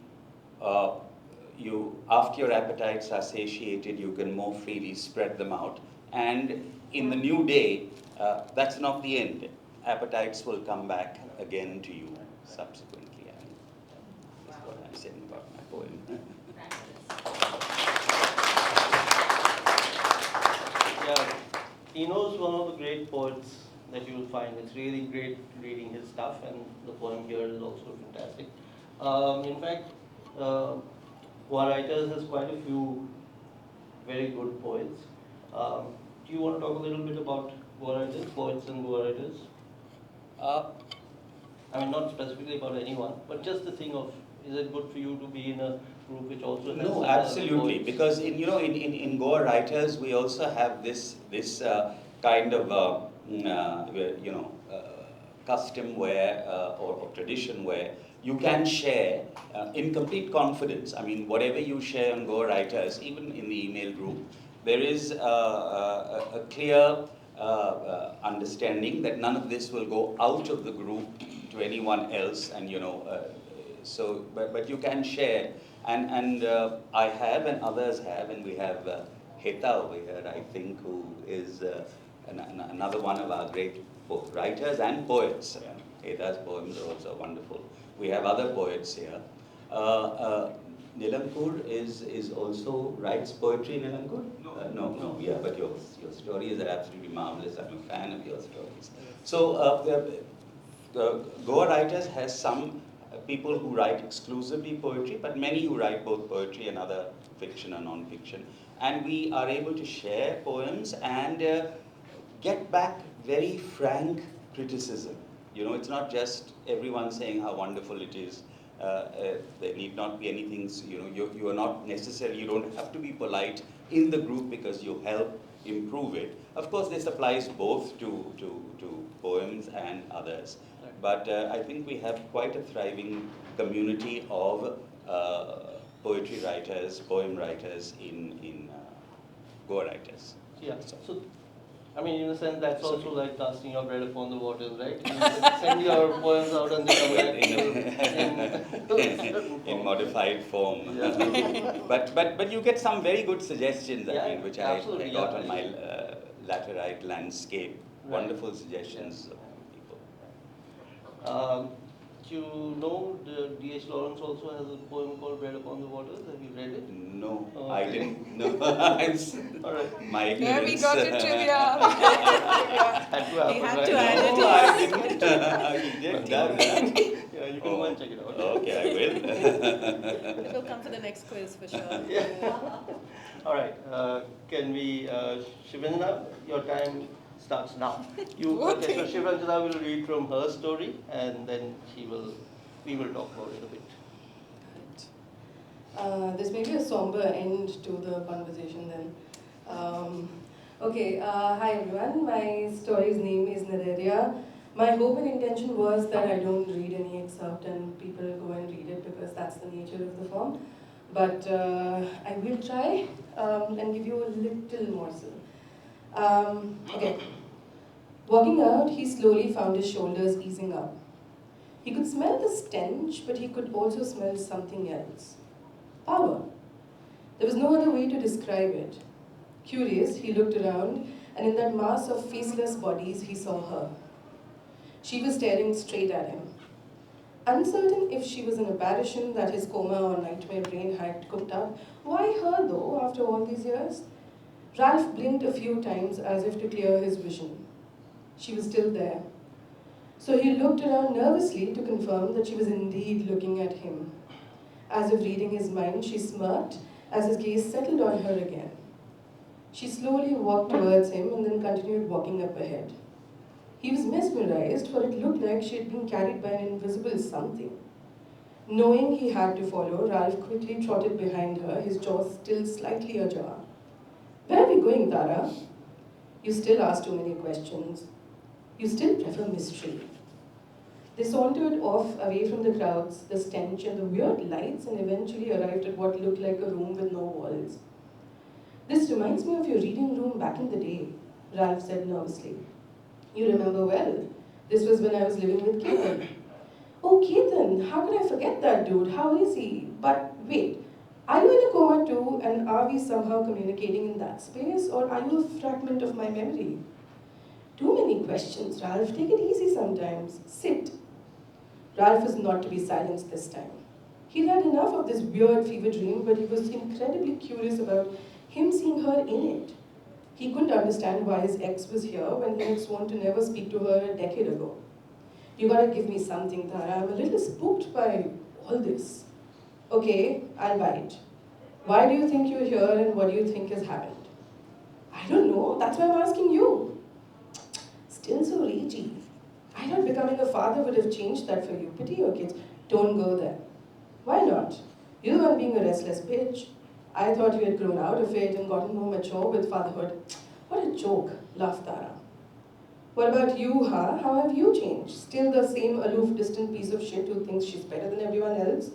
after your appetites are satiated, you can more freely spread them out. And in the new day, that's not the end. Appetites will come back again to you subsequently. That's what I'm saying about my poem. Yeah, Tino's one of the great poets that you will find. It's really great reading his stuff, and the poem here is also fantastic. In fact, Goa Writers has quite a few very good poets. Do you want to talk a little bit about Goa Writers, poets and Goa Writers? I mean, not specifically about anyone, but just the thing of, is it good for you to be in a group which also has No, absolutely, poets? because in Goa Writers we also have this kind of custom where or tradition where you can share in complete confidence. I mean, whatever you share on Goa Writers, even in the email group, there is a clear understanding that none of this will go out of the group to anyone else, and but you can share, and I have and others have, and we have Heta over here, I think, who is another one of our great both writers and poets. Heta's poems are also wonderful. We have other poets here. Nilamkur is also writes poetry. Nilamkur? No. Yeah, but your stories are absolutely marvelous. I'm a fan of your stories. So Goa Writers has some people who write exclusively poetry, but many who write both poetry and other fiction and non-fiction. And we are able to share poems and get back very frank criticism. It's not just everyone saying how wonderful it is. There need not be anything, you are not necessarily, you don't have to be polite in the group because you help improve it. Of course, this applies both to poems and others. But I think we have quite a thriving community of poetry writers, poem writers in Goa Writers. Yeah. So, I mean, in a sense, that's also like casting your bread upon the waters, right? You send your poems out and they come back in modified form. Yeah. but you get some very good suggestions, I mean, which I got on my laterite landscape. Right. Wonderful suggestions of people. Do you know D.H. Lawrence also has a poem called Bread Upon the Waters? Have you read it? No, Oh, I okay. didn't know. All right. My ignorance. There we got it, trivia. Had to happen, He had right? to add it. No, I didn't. You did that. Yeah, you can go and check it out. Okay, I will. It will come for the next quiz for sure. Yeah. All right. Can we, Shivendra, your time starts now. Okay, so Shivendra will read from her story, and then we will talk about it a bit. This may be a somber end to the conversation then. Hi everyone, my story's name is Naderia. My hope and intention was that I don't read any excerpt and people go and read it because that's the nature of the form. but I will try and give you a little morsel. Okay. Walking out, he slowly found his shoulders easing up. He could smell the stench, but he could also smell something else. Power. There was no other way to describe it. Curious, he looked around, and in that mass of faceless bodies, he saw her. She was staring straight at him. Uncertain if she was an apparition that his coma or nightmare brain had cooked up, why her though, after all these years? Ralph blinked a few times as if to clear his vision. She was still there. So he looked around nervously to confirm that she was indeed looking at him. As if reading his mind, she smirked as his gaze settled on her again. She slowly walked towards him and then continued walking up ahead. He was mesmerized, for it looked like she had been carried by an invisible something. Knowing he had to follow, Ralph quickly trotted behind her, his jaw still slightly ajar. Where are we going, Tara? You still ask too many questions. You still prefer mystery. They sauntered off away from the crowds, the stench, and the weird lights, and eventually arrived at what looked like a room with no walls. This reminds me of your reading room back in the day, Ralph said nervously. You remember well. This was when I was living with Ketan. Oh, Ketan, how could I forget that dude? How is he? But wait, are you in a coma too, and are we somehow communicating in that space, or are you a fragment of my memory? Too many questions, Ralph. Take it easy sometimes. Sit. Ralph was not to be silenced this time. He'd had enough of this weird fever dream, but he was incredibly curious about him seeing her in it. He couldn't understand why his ex was here when he had sworn to never speak to her a decade ago. You gotta give me something, Tara. I'm a little spooked by all this. Okay, I'll bite. Why do you think you're here and what do you think has happened? I don't know. That's why I'm asking you. Still so ragey. I thought becoming a father would have changed that for you. Pity your kids. Don't go there. Why not? You're the one being a restless bitch. I thought you had grown out of it and gotten more mature with fatherhood. What a joke, laughed Tara. What about you, huh? How have you changed? Still the same aloof, distant piece of shit who thinks she's better than everyone else?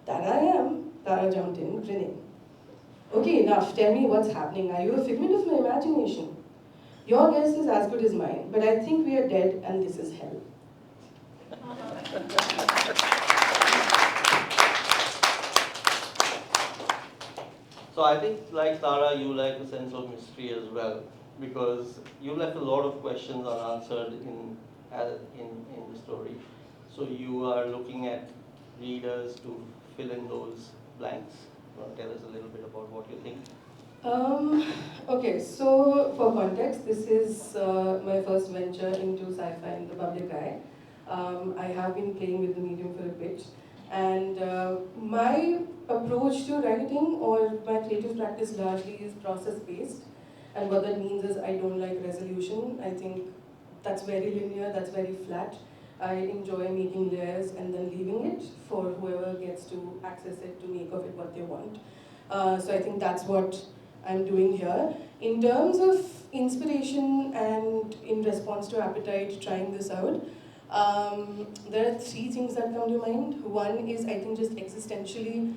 That I am, Tara jumped in, grinning. Okay, enough. Tell me what's happening. Are you a figment of my imagination? Your guess is as good as mine, but I think we are dead and this is hell. So I think, like Tara, you like a sense of mystery as well, because you left a lot of questions unanswered in the story. So you are looking at readers to fill in those blanks. You want to tell us a little bit about what you think? Okay, so for context, this is my first venture into sci-fi in the public eye. I have been playing with the medium for a bit, and my approach to writing or my creative practice largely is process-based, and what that means is I don't like resolution. I think that's very linear, that's very flat. I enjoy making layers and then leaving it for whoever gets to access it to make of it what they want. So I think that's what I'm doing here. In terms of inspiration and in response to appetite, trying this out, there are three things that come to mind. One is, I think, just existentially,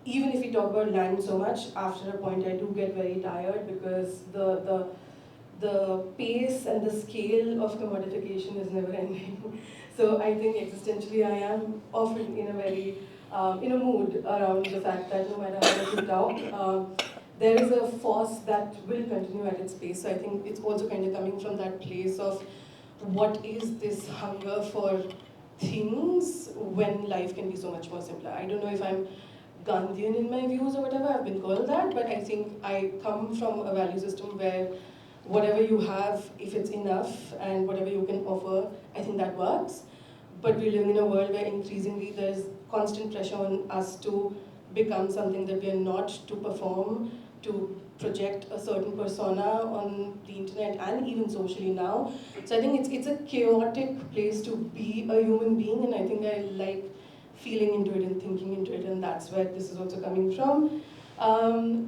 even if we talk about land so much, after a point I do get very tired because the pace and the scale of commodification is never ending. So I think existentially I am often in a very, in a mood around the fact that no matter how much you doubt, there is a force that will continue at its pace. So I think it's also kind of coming from that place of what is this hunger for things when life can be so much more simpler. I don't know if I'm Gandhian in my views or whatever, I've been called that, but I think I come from a value system where whatever you have, if it's enough, and whatever you can offer, I think that works. But we live in a world where increasingly there's constant pressure on us to become something that we are not, to perform, to project a certain persona on the internet and even socially now. So I think it's a chaotic place to be a human being, and I think I like feeling into it and thinking into it, and that's where this is also coming from.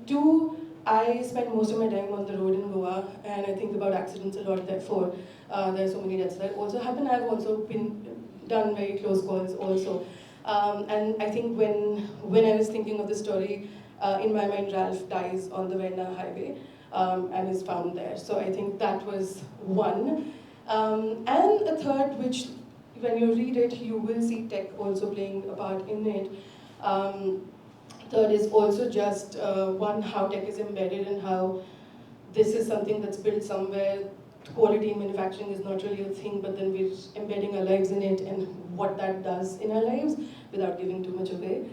Two, I spend most of my time on the road in Goa, and I think about accidents a lot, therefore there are so many deaths that also happen. I've also done very close calls also. And I think when I was thinking of the story, in my mind, Ralph dies on the Vienna highway and is found there. So I think that was one. And a third, which when you read it, you will see tech also playing a part in it. Third is also just one, how tech is embedded and how this is something that's built somewhere. Quality in manufacturing is not really a thing, but then we're embedding our lives in it, and what that does in our lives, without giving too much away,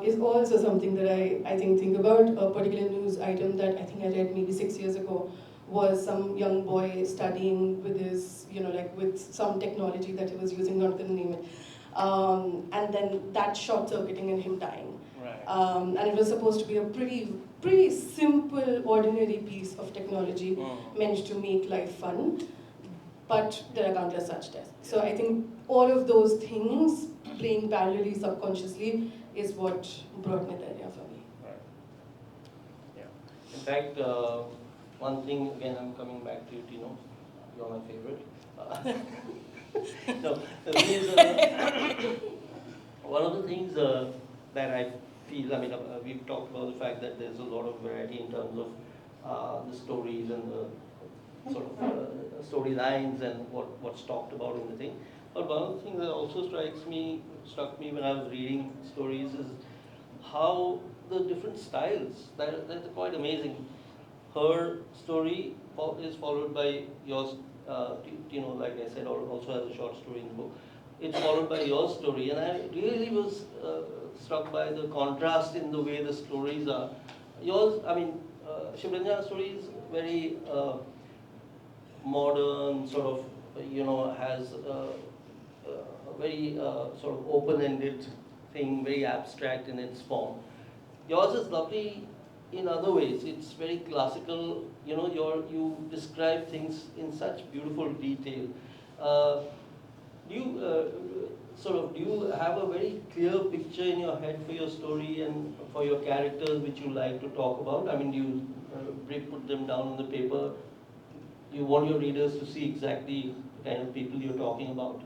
is also something that I think about. A particular news item that I think I read maybe 6 years ago was some young boy studying with his, like with some technology that he was using, not gonna name it, and then that short-circuiting and him dying. Right. And it was supposed to be a pretty simple, ordinary piece of technology meant to make life fun, but there are countless such tests. So I think all of those things playing parallelly, subconsciously, is what brought Moderator for me. Right. Yeah. In fact, one thing, again, I'm coming back to you, Tino. You're my favorite. No, the thing is, one of the things that I feel, we've talked about the fact that there's a lot of variety in terms of the stories and the sort of storylines and what's talked about in the thing. But one of the things that also struck me when I was reading stories is how the different styles, they're quite amazing. Her story is followed by yours, like I said, also has a short story in the book. It's followed by your story, and I really was struck by the contrast in the way the stories are. Yours, Shivranjana's story is very modern, sort of, has a very sort of open-ended thing, very abstract in its form. Yours is lovely in other ways. It's very classical. You describe things in such beautiful detail. Do you have a very clear picture in your head for your story and for your characters which you like to talk about? Do you put them down on the paper? You want your readers to see exactly the kind of people you're talking about?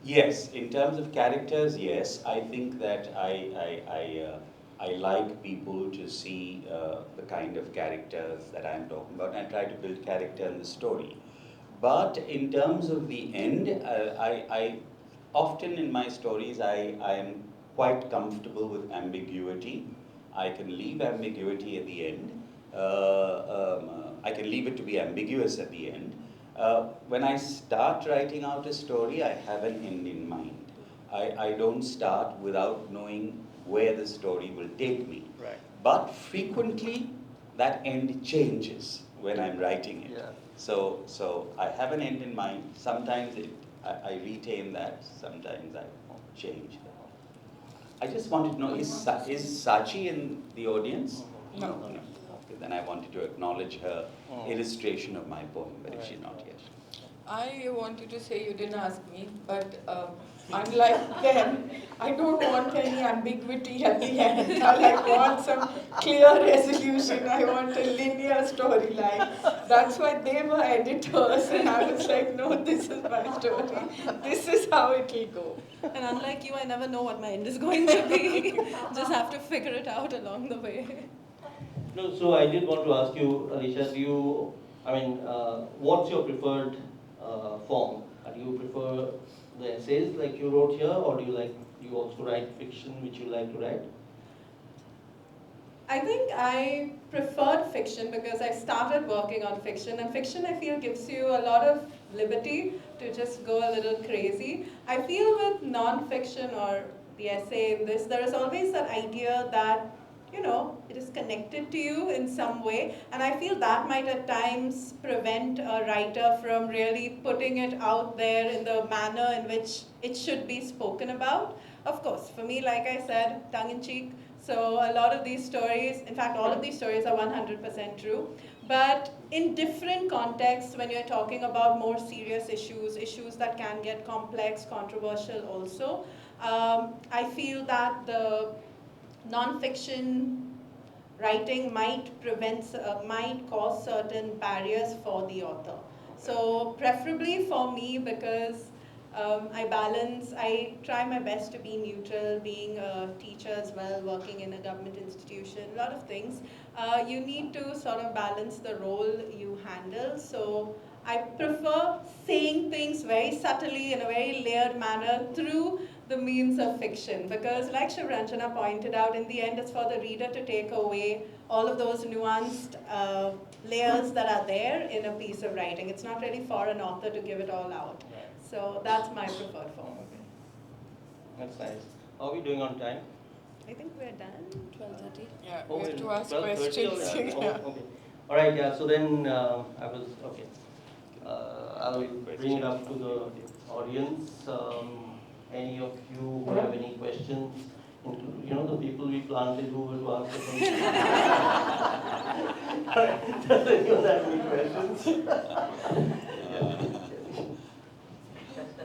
Yes, in terms of characters, yes. I think that I like people to see the kind of characters that I'm talking about, and I try to build character in the story. But in terms of the end, I often in my stories, I am quite comfortable with ambiguity. I can leave ambiguity at the end. I can leave it to be ambiguous at the end. When I start writing out a story, I have an end in mind. I don't start without knowing where the story will take me. Right. But frequently, that end changes when I'm writing it. Yeah. So I have an end in mind. Sometimes I retain that, sometimes I change that. I just wanted to know, is Sachi in the audience? No. Okay, then I wanted to acknowledge her illustration of my poem, but if she's not here. I wanted to say, you didn't ask me, but unlike them, I don't want any ambiguity at the end. I want some clear resolution. I want a linear storyline. That's why they were editors, and I was like, no, this is my story. This is how it will go. And unlike you, I never know what my end is going to be. Just have to figure it out along the way. No, so I did want to ask you, Alicia, what's your preferred form? Do you prefer the essays like you wrote here, or do you also write fiction which you like to write? I think I preferred fiction because I started working on fiction, and fiction I feel gives you a lot of liberty to just go a little crazy. I feel with non-fiction or the essay in this, there is always that idea that it is connected to you in some way, and I feel that might at times prevent a writer from really putting it out there in the manner in which it should be spoken about. Of course, for me, like I said, tongue-in-cheek, so a lot of these stories, in fact, all of these stories are 100% true, but in different contexts, when you're talking about more serious issues that can get complex, controversial also, I feel that the non-fiction writing might cause certain barriers for the author. So preferably for me, because I try my best to be neutral, being a teacher as well, working in a government institution, a lot of things. You need to sort of balance the role you handle. So I prefer saying things very subtly in a very layered manner through the means of fiction, because like Shivranjana pointed out, in the end it's for the reader to take away all of those nuanced layers that are there in a piece of writing. It's not really for an author to give it all out. So that's my preferred form. Okay. That's nice. How are we doing on time? I think we're done. 12:30. Yeah, Oh, we have to ask 12:30 questions. or- Yeah. oh, okay. All right, yeah, so then I was, okay. I'll bring it up to the audience. Any of you who have any questions, the people we planted who were to ask the questions. All right, does anyone have any questions?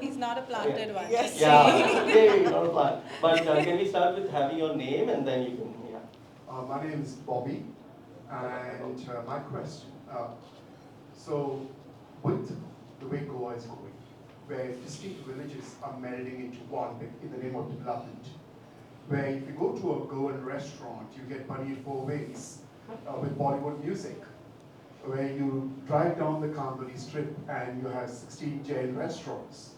He's not a planted one. Yes. Yeah, not a plan. But can we start with having your name and then you can, yeah. My name is Bobby, and my question, so with the way Goa is going, where distinct villages are melding into one in the name of development, where if you go to a Goan restaurant, you get paneer four ways with Bollywood music, where you drive down the Kandoli strip and you have 16 Jain restaurants.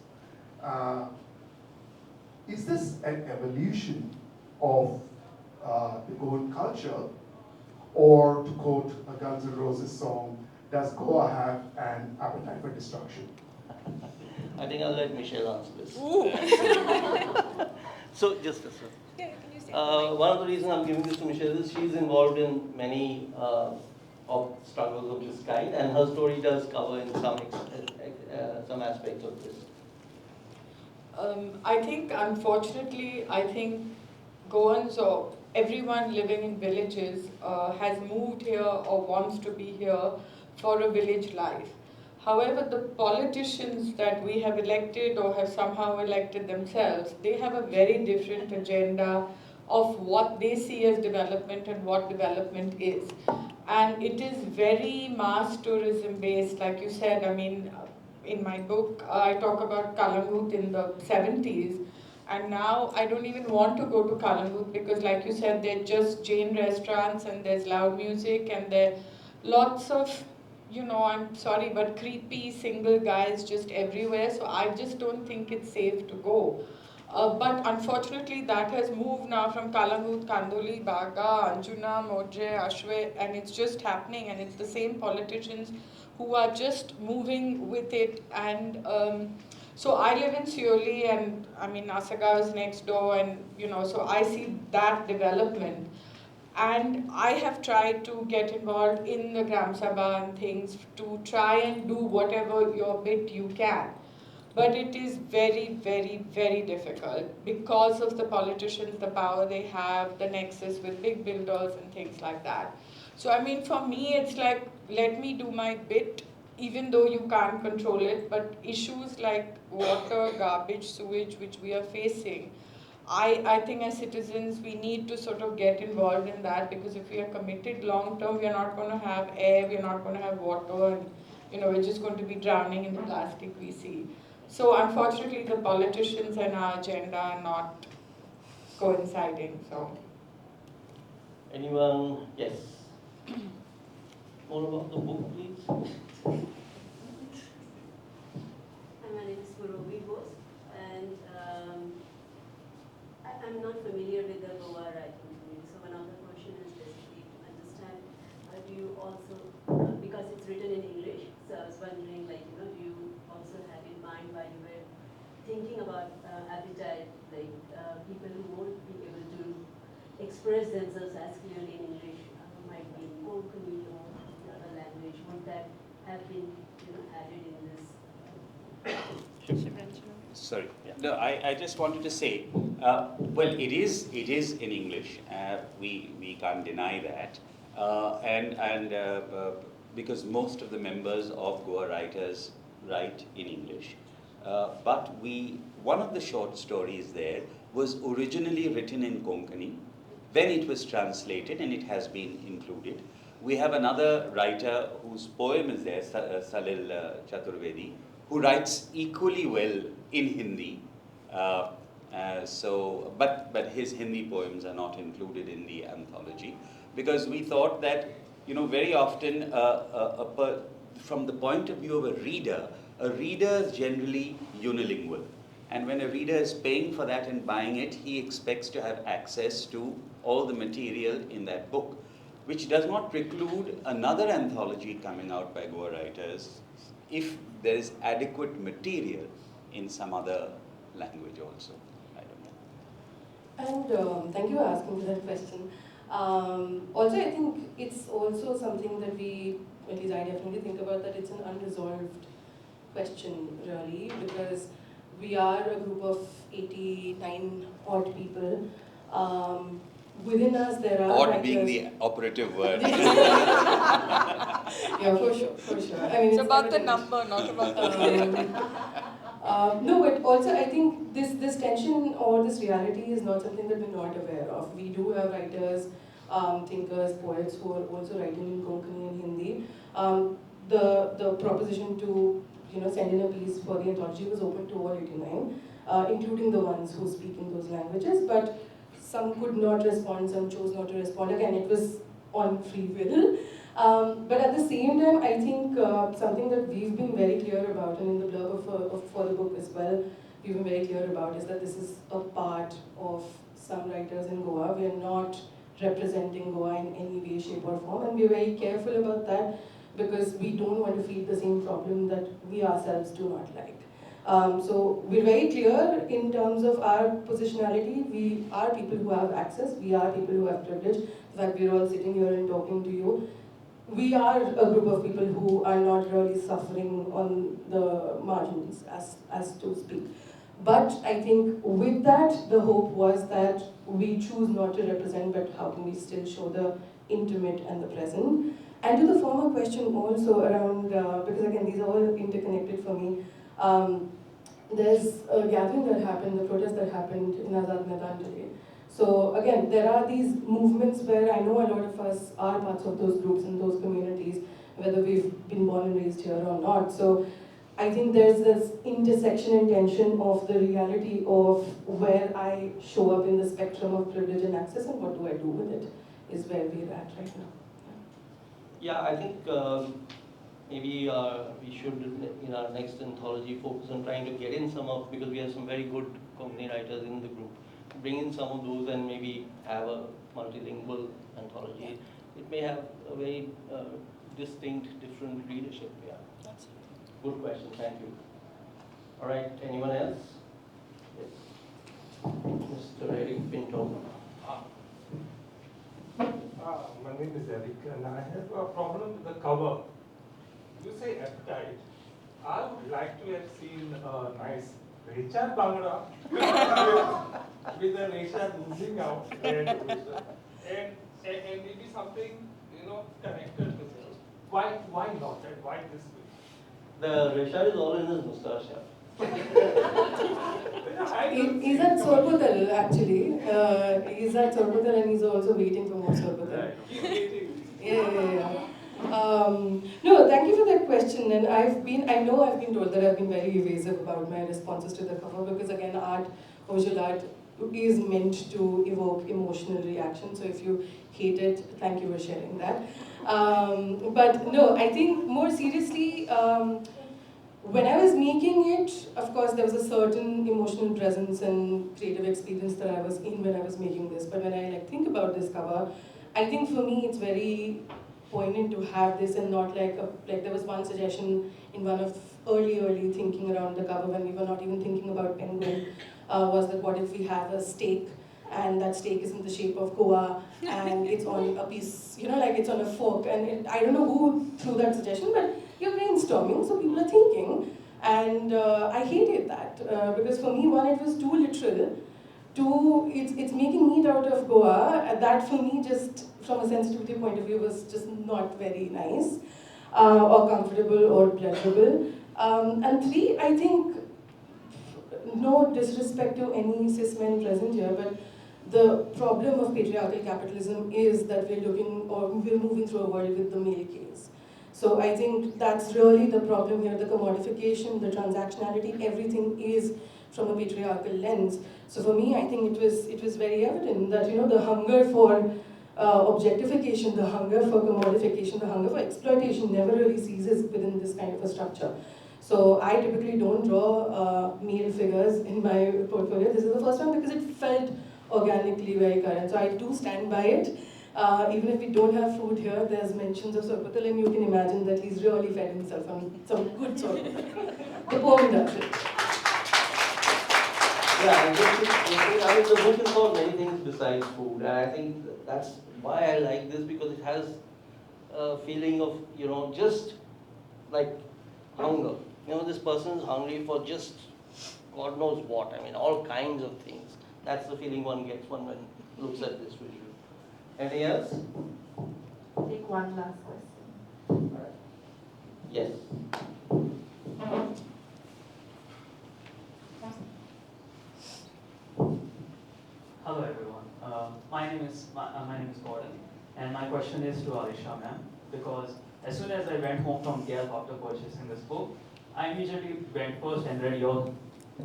Is this an evolution of the Goan culture, or to quote a Guns N' Roses song, does Goa have an appetite for destruction? I think I'll let Michelle answer this. So, just a second. Yeah, can you say One of the reasons I'm giving this to Michelle is she's involved in many of struggles of this kind, and her story does cover in some aspects of this. I think, unfortunately, Goans or everyone living in villages has moved here or wants to be here for a village life. However, the politicians that we have elected or have somehow elected themselves, they have a very different agenda of what they see as development and what development is. And it is very mass tourism based, like you said. I mean, in my book, I talk about Kalangut in the 70s. And now I don't even want to go to Kalangut because, like you said, they're just Jain restaurants and there's loud music and there are lots of, I'm sorry, but creepy single guys just everywhere. So I just don't think it's safe to go. But unfortunately, that has moved now from Kalangut, Kandoli, Baga, Anjuna, Moje, Ashwe, and it's just happening. And it's the same politicians who are just moving with it. And so I live in Seoli, and I mean, Nasaga is next door, and so I see that development. And I have tried to get involved in the Gram Sabha and things to try and do whatever your bit you can. But it is very, very, very difficult because of the politicians, the power they have, the nexus with big builders and things like that. So I mean, for me, it's like, let me do my bit, even though you can't control it. But issues like water, garbage, sewage, which we are facing, I think as citizens, we need to sort of get involved in that, because if we are committed long term, we are not going to have air, we are not going to have water, and we're just going to be drowning in the plastic we see. So unfortunately, the politicians and our agenda are not coinciding. So, Anyone? Yes. More about the book, please. Hi, my name is Purobi Bose, and I'm not familiar with the Goa writing community. So one of the questions is basically to understand, do you also, because it's written in English, so I was wondering, do you also have in mind while you were thinking about appetite, people who won't be able to express themselves as clearly in English, might be in Konkani or another language, would that have been added in this? Sorry. No, I just wanted to say, well, it is in English. We can't deny that, and because most of the members of Goa writers write in English, but one of the short stories there was originally written in Konkani. Then it was translated and it has been included. We have another writer whose poem is there, Salil Chaturvedi, who writes equally well in Hindi. But his Hindi poems are not included in the anthology because we thought that, very often from the point of view of a reader is generally unilingual. And when a reader is paying for that and buying it, he expects to have access to all the material in that book, which does not preclude another anthology coming out by Goa writers if there is adequate material in some other language also. I don't know. And thank you for asking me that question. Also, I think it's also something that we, at least I definitely think about, that it's an unresolved question, really, because we are a group of 89 odd people. Within us, there are Odd writers. being the operative word. Yeah, for sure. I mean, It's about the number, not about the no, but also I think this tension or this reality is not something that we're not aware of. We do have writers, thinkers, poets who are also writing in Konkani and Hindi. The proposition to send in a piece for the anthology was open to all 89, including the ones who speak in those languages. But some could not respond, some chose not to respond. Again, it was on free will. But at the same time, I think something that we've been very clear about, and in the blurb for the book as well, we've been very clear about, is that this is a part of some writers in Goa. We are not representing Goa in any way, shape or form, and we're very careful about that because we don't want to feed the same problem that we ourselves do not like. So we're very clear in terms of our positionality. We are people who have access, we are people who have privilege. In fact, we're all sitting here and talking to you. We are a group of people who are not really suffering on the margins, as to speak. But I think with that, the hope was that we choose not to represent, but how can we still show the intimate and the present? And to the former question also around, because again, these are all interconnected for me, there's a gathering that happened, the protest that happened in Azad Maidan today. So again, there are these movements where I know a lot of us are parts of those groups and those communities, whether we've been born and raised here or not. So I think there's this intersection and tension of the reality of where I show up in the spectrum of privilege and access and what do I do with it, is where we're at right now. Yeah, I think maybe we should, in our next anthology, focus on trying to get in some of, because we have some very good Konkani writers in the group, bring in some of those and maybe have a multilingual anthology. It may have a very distinct, different readership. Yeah. Good question, thank you. All right, anyone else? Yes. Mr. Eric Pinto. My name is Eric, and I have a problem with the cover. You say appetite. I would like to have seen a nice Rechar Bangla with the Rechar losing out and maybe something connected with it. Why not? And why this way? The Reshar is all in his moustache. He's at Sorpotal actually. He's at Sorpotal and he's also waiting for more Sorpotal. He's waiting. Yeah. No, thank you for that question. And I know I've been told that I've been very evasive about my responses to the cover because again, visual art is meant to evoke emotional reaction. So if you hate it, thank you for sharing that. But no, I think more seriously, when I was making it, of course, there was a certain emotional presence and creative experience that I was in when I was making this. But when I think about this cover, I think for me it's very poignant to have this and not like there was one suggestion in one of early thinking around the cover when we were not even thinking about penguin, was that what if we have a steak and that steak is in the shape of Goa and it's on a piece, like it's on a fork, and I don't know who threw that suggestion, but you're brainstorming, so people are thinking, and I hated that because for me, one, it was too literal, two, it's making meat out of Goa, that for me just from a sensitivity point of view was just not very nice or comfortable or pleasurable, and three, I think, no disrespect to any cis men present here, but the problem of patriarchal capitalism is that we're moving through a world with the male gaze. So I think that's really the problem here, the commodification, the transactionality, everything is from a patriarchal lens. So for me, I think it was very evident that, you know, the hunger for objectification, the hunger for commodification, the hunger for exploitation never really ceases within this kind of a structure. So I typically don't draw male figures in my portfolio. This is the first one because it felt organically very current. So I do stand by it. Even if we don't have food here, there's mentions of Sorpotel, and you can imagine that he's really fed himself on some good Sorpotel. The poem does it. Yeah, I mean, the book is about many things besides food, and I think that's why I like this, because it has a feeling of, you know, just like hunger. You know, this person is hungry for just God knows what. I mean, all kinds of things. That's the feeling one gets when looks at this visual. Anything else? Take one last question. All right. Yes. Hello everyone. My name is Goan, and my question is to Alisha ma'am, because as soon as I went home from Gap after purchasing this book, I immediately went first and read your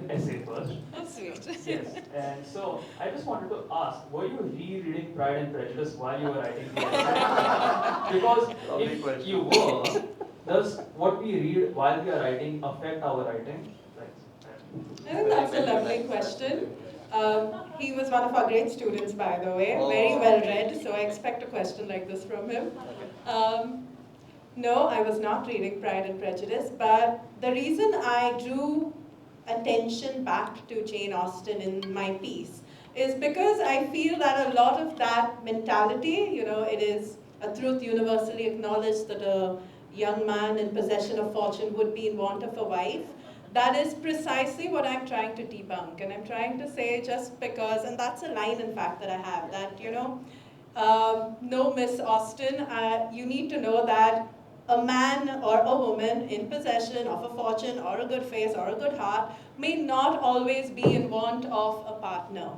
essay first. That's sweet. Yes, and so I just wanted to ask, were you rereading Pride and Prejudice while you were writing the essay? Because if you were, does what we read while we are writing affect our writing? I think that's a lovely question. He was one of our great students, by the way, very well read, so I expect a question like this from him. No, I was not reading Pride and Prejudice, but the reason I drew attention back to Jane Austen in my piece is because I feel that a lot of that mentality, you know, it is a truth universally acknowledged that a young man in possession of fortune would be in want of a wife. That is precisely what I'm trying to debunk, and I'm trying to say just because, and that's a line in fact that I have, that, you know, no, Miss Austen, you need to know that a man or a woman in possession of a fortune or a good face or a good heart may not always be in want of a partner.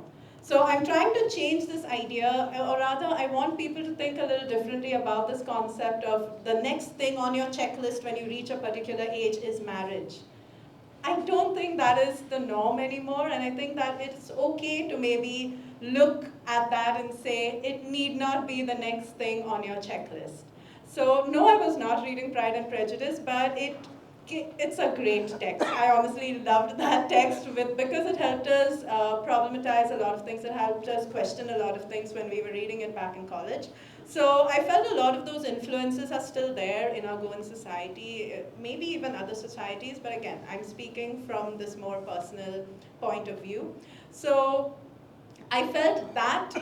So I'm trying to change this idea, or rather I want people to think a little differently about this concept of the next thing on your checklist when you reach a particular age is marriage. I don't think that is the norm anymore, and I think that it's okay to maybe look at that and say it need not be the next thing on your checklist. So no, I was not reading Pride and Prejudice, but it's a great text. I honestly loved that text because it helped us problematize a lot of things. It helped us question a lot of things when we were reading it back in college. So I felt a lot of those influences are still there in our Goan society, maybe even other societies, but again, I'm speaking from this more personal point of view. So I felt that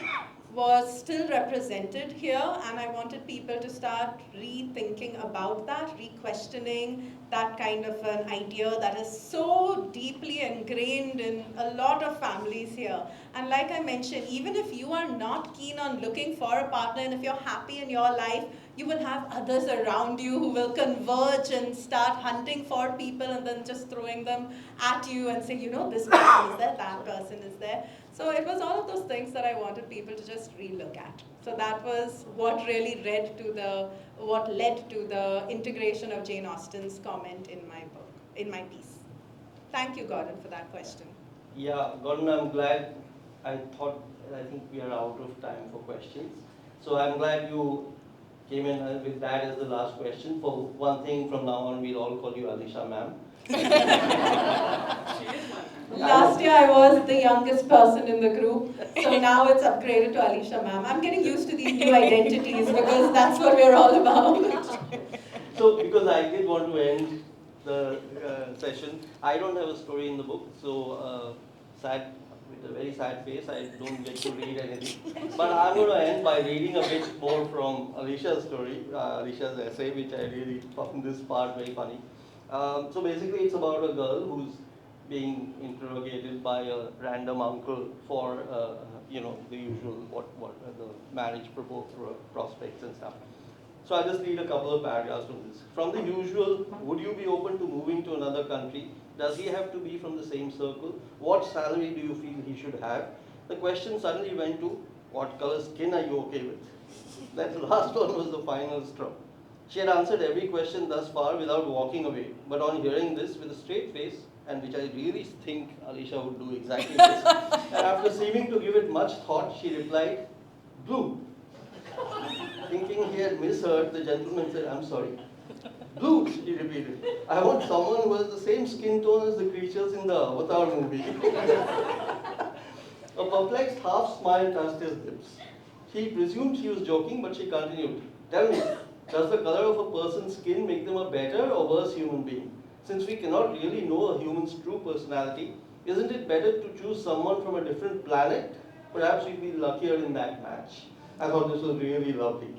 was still represented here, and I wanted people to start rethinking about that, re-questioning that kind of an idea that is so deeply ingrained in a lot of families here. And like I mentioned, even if you are not keen on looking for a partner, and if you're happy in your life, you will have others around you who will converge and start hunting for people and then just throwing them at you and say, you know, this person is there, that person is there. So it was all of those things that I wanted people to just re-look at. So that was what really led to the integration of Jane Austen's comment in my book, in my piece. Thank you, Gordon, for that question. Yeah, Gordon, I'm glad. I think we are out of time for questions. So I'm glad you came in with that as the last question. For one thing, from now on, we'll all call you Alisha ma'am. Last year I was the youngest person in the group, so now it's upgraded to Alisha ma'am. I'm getting used to these new identities because that's what we're all about. So, because I did want to end the session, I don't have a story in the book, so sad, with a very sad face, I don't get to read anything. But I'm going to end by reading a bit more from Alisha's story, Alisha's essay, which I really found this part very funny. So basically it's about a girl who's being interrogated by a random uncle for, you know, the usual, the marriage prospects and stuff. So I'll just read a couple of paragraphs from this. From the usual, would you be open to moving to another country? Does he have to be from the same circle? What salary do you feel he should have? The question suddenly went to, what color skin are you okay with? That last one was the final straw. She had answered every question thus far without walking away, but on hearing this with a straight face, and which I really think Alisha would do exactly this, and after seeming to give it much thought, she replied, blue. Thinking he had misheard, the gentleman said, I'm sorry. Blue, he repeated. I want someone who has the same skin tone as the creatures in the Avatar movie. A perplexed half smile touched his lips. He presumed she was joking, but she continued. Tell me, does the color of a person's skin make them a better or worse human being? Since we cannot really know a human's true personality, isn't it better to choose someone from a different planet? Perhaps we'd be luckier in that match. I thought this was really lovely.